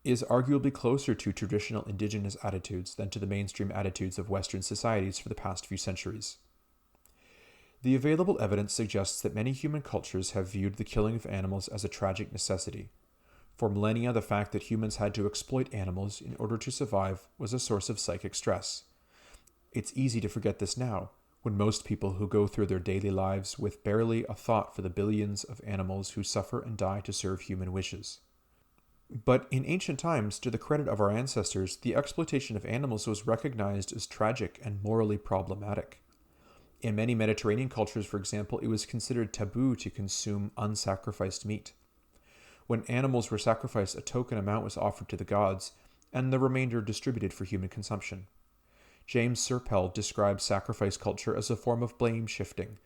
S1: is arguably closer to traditional indigenous attitudes than to the mainstream attitudes of Western societies for the past few centuries. The available evidence suggests that many human cultures have viewed the killing of animals as a tragic necessity. For millennia, the fact that humans had to exploit animals in order to survive was a source of psychic stress. It's easy to forget this now, when most people who go through their daily lives with barely a thought for the billions of animals who suffer and die to serve human wishes. But in ancient times, to the credit of our ancestors, the exploitation of animals was recognized as tragic and morally problematic. In many Mediterranean cultures, for example, it was considered taboo to consume unsacrificed meat. When animals were sacrificed, a token amount was offered to the gods, and the remainder distributed for human consumption. James Serpell describes sacrifice culture as a form of blame shifting,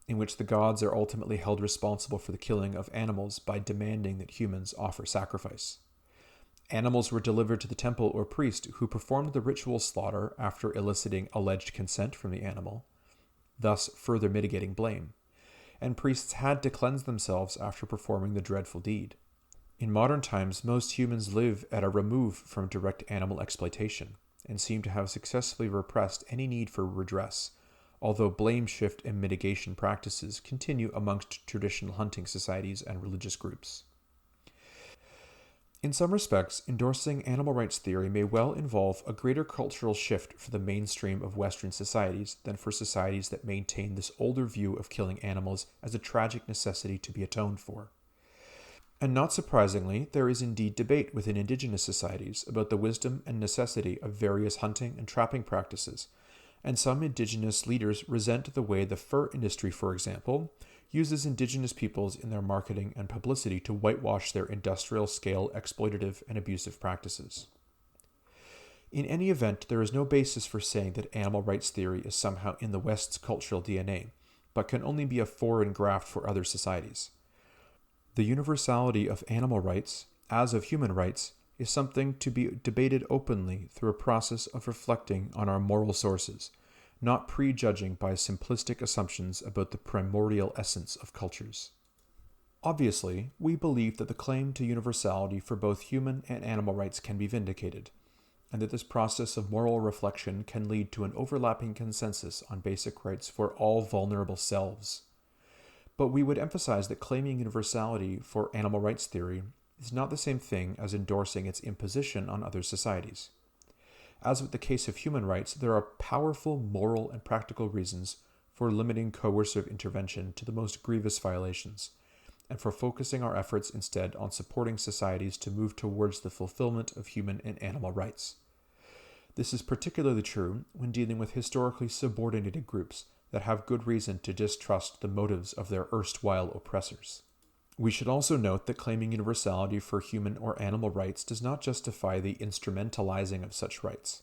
S1: in which the gods are ultimately held responsible for the killing of animals by demanding that humans offer sacrifice. Animals were delivered to the temple or priest, who performed the ritual slaughter after eliciting alleged consent from the animal, thus further mitigating blame, and priests had to cleanse themselves after performing the dreadful deed. In modern times, most humans live at a remove from direct animal exploitation, and seem to have successfully repressed any need for redress, although blame shift and mitigation practices continue amongst traditional hunting societies and religious groups. In some respects, endorsing animal rights theory may well involve a greater cultural shift for the mainstream of Western societies than for societies that maintain this older view of killing animals as a tragic necessity to be atoned for. And not surprisingly, there is indeed debate within indigenous societies about the wisdom and necessity of various hunting and trapping practices, and some indigenous leaders resent the way the fur industry, for example, uses indigenous peoples in their marketing and publicity to whitewash their industrial-scale exploitative and abusive practices. In any event, there is no basis for saying that animal rights theory is somehow in the West's cultural DNA, but can only be a foreign graft for other societies. The universality of animal rights, as of human rights, is something to be debated openly through a process of reflecting on our moral sources, not prejudging by simplistic assumptions about the primordial essence of cultures. Obviously, we believe that the claim to universality for both human and animal rights can be vindicated, and that this process of moral reflection can lead to an overlapping consensus on basic rights for all vulnerable selves. But we would emphasize that claiming universality for animal rights theory is not the same thing as endorsing its imposition on other societies. As with the case of human rights, there are powerful moral and practical reasons for limiting coercive intervention to the most grievous violations, and for focusing our efforts instead on supporting societies to move towards the fulfillment of human and animal rights. This is particularly true when dealing with historically subordinated groups that have good reason to distrust the motives of their erstwhile oppressors. We should also note that claiming universality for human or animal rights does not justify the instrumentalizing of such rights.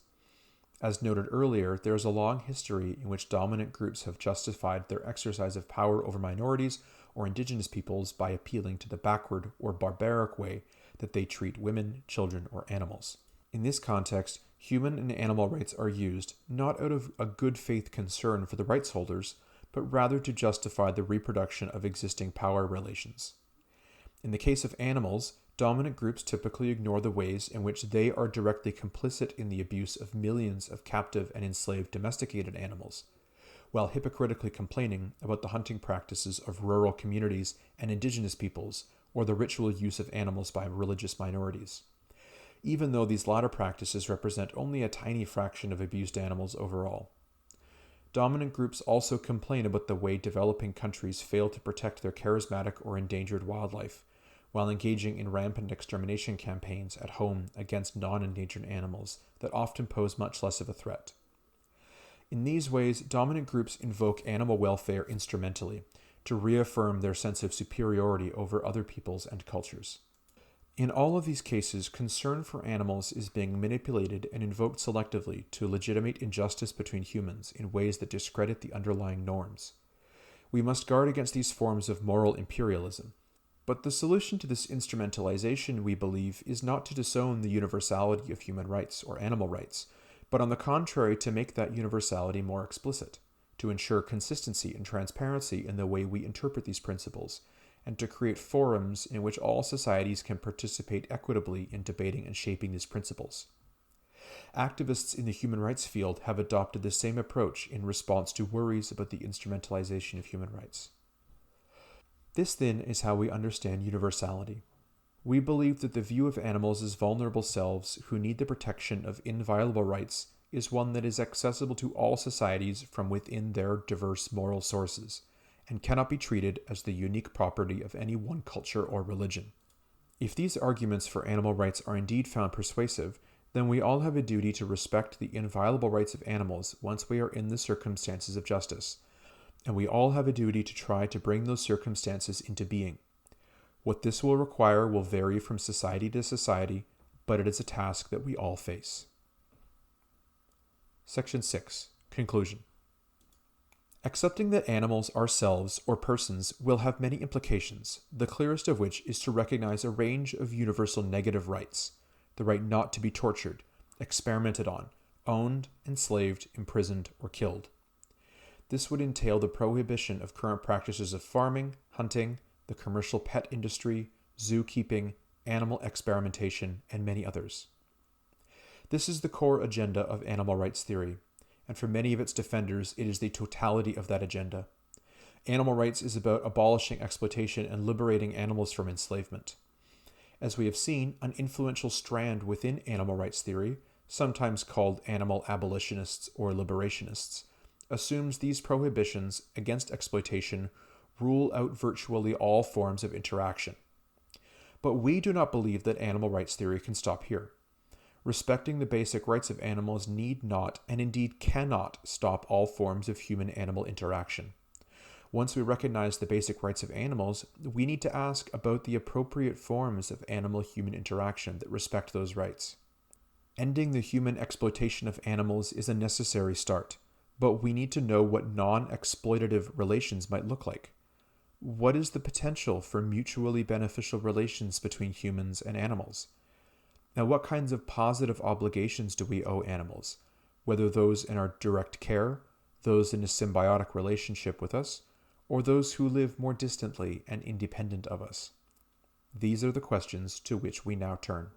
S1: As noted earlier, there is a long history in which dominant groups have justified their exercise of power over minorities or indigenous peoples by appealing to the backward or barbaric way that they treat women, children, or animals. In this context, human and animal rights are used not out of a good faith concern for the rights holders, but rather to justify the reproduction of existing power relations. In the case of animals, dominant groups typically ignore the ways in which they are directly complicit in the abuse of millions of captive and enslaved domesticated animals, while hypocritically complaining about the hunting practices of rural communities and indigenous peoples, or the ritual use of animals by religious minorities. Even though these latter practices represent only a tiny fraction of abused animals overall. Dominant groups also complain about the way developing countries fail to protect their charismatic or endangered wildlife, while engaging in rampant extermination campaigns at home against non-endangered animals that often pose much less of a threat. In these ways, dominant groups invoke animal welfare instrumentally to reaffirm their sense of superiority over other peoples and cultures. In all of these cases, concern for animals is being manipulated and invoked selectively to legitimate injustice between humans in ways that discredit the underlying norms. We must guard against these forms of moral imperialism. But the solution to this instrumentalization, we believe, is not to disown the universality of human rights or animal rights, but on the contrary to make that universality more explicit, to ensure consistency and transparency in the way we interpret these principles, and to create forums in which all societies can participate equitably in debating and shaping these principles. Activists in the human rights field have adopted the same approach in response to worries about the instrumentalization of human rights. This, then, is how we understand universality. We believe that the view of animals as vulnerable selves who need the protection of inviolable rights is one that is accessible to all societies from within their diverse moral sources, and cannot be treated as the unique property of any one culture or religion. If these arguments for animal rights are indeed found persuasive, then we all have a duty to respect the inviolable rights of animals once we are in the circumstances of justice, and we all have a duty to try to bring those circumstances into being. What this will require will vary from society to society, but it is a task that we all face. Section 6. Conclusion. Accepting that animals are selves or persons will have many implications, the clearest of which is to recognize a range of universal negative rights: the right not to be tortured, experimented on, owned, enslaved, imprisoned, or killed. This would entail the prohibition of current practices of farming, hunting, the commercial pet industry, zookeeping, animal experimentation, and many others. This is the core agenda of animal rights theory, and for many of its defenders, it is the totality of that agenda. Animal rights is about abolishing exploitation and liberating animals from enslavement. As we have seen, an influential strand within animal rights theory, sometimes called animal abolitionists or liberationists, assumes these prohibitions against exploitation rule out virtually all forms of interaction. But we do not believe that animal rights theory can stop here. Respecting the basic rights of animals need not, and indeed cannot, stop all forms of human-animal interaction. Once we recognize the basic rights of animals, we need to ask about the appropriate forms of animal-human interaction that respect those rights. Ending the human exploitation of animals is a necessary start, but we need to know what non-exploitative relations might look like. What is the potential for mutually beneficial relations between humans and animals? Now, what kinds of positive obligations do we owe animals, whether those in our direct care, those in a symbiotic relationship with us, or those who live more distantly and independent of us? These are the questions to which we now turn.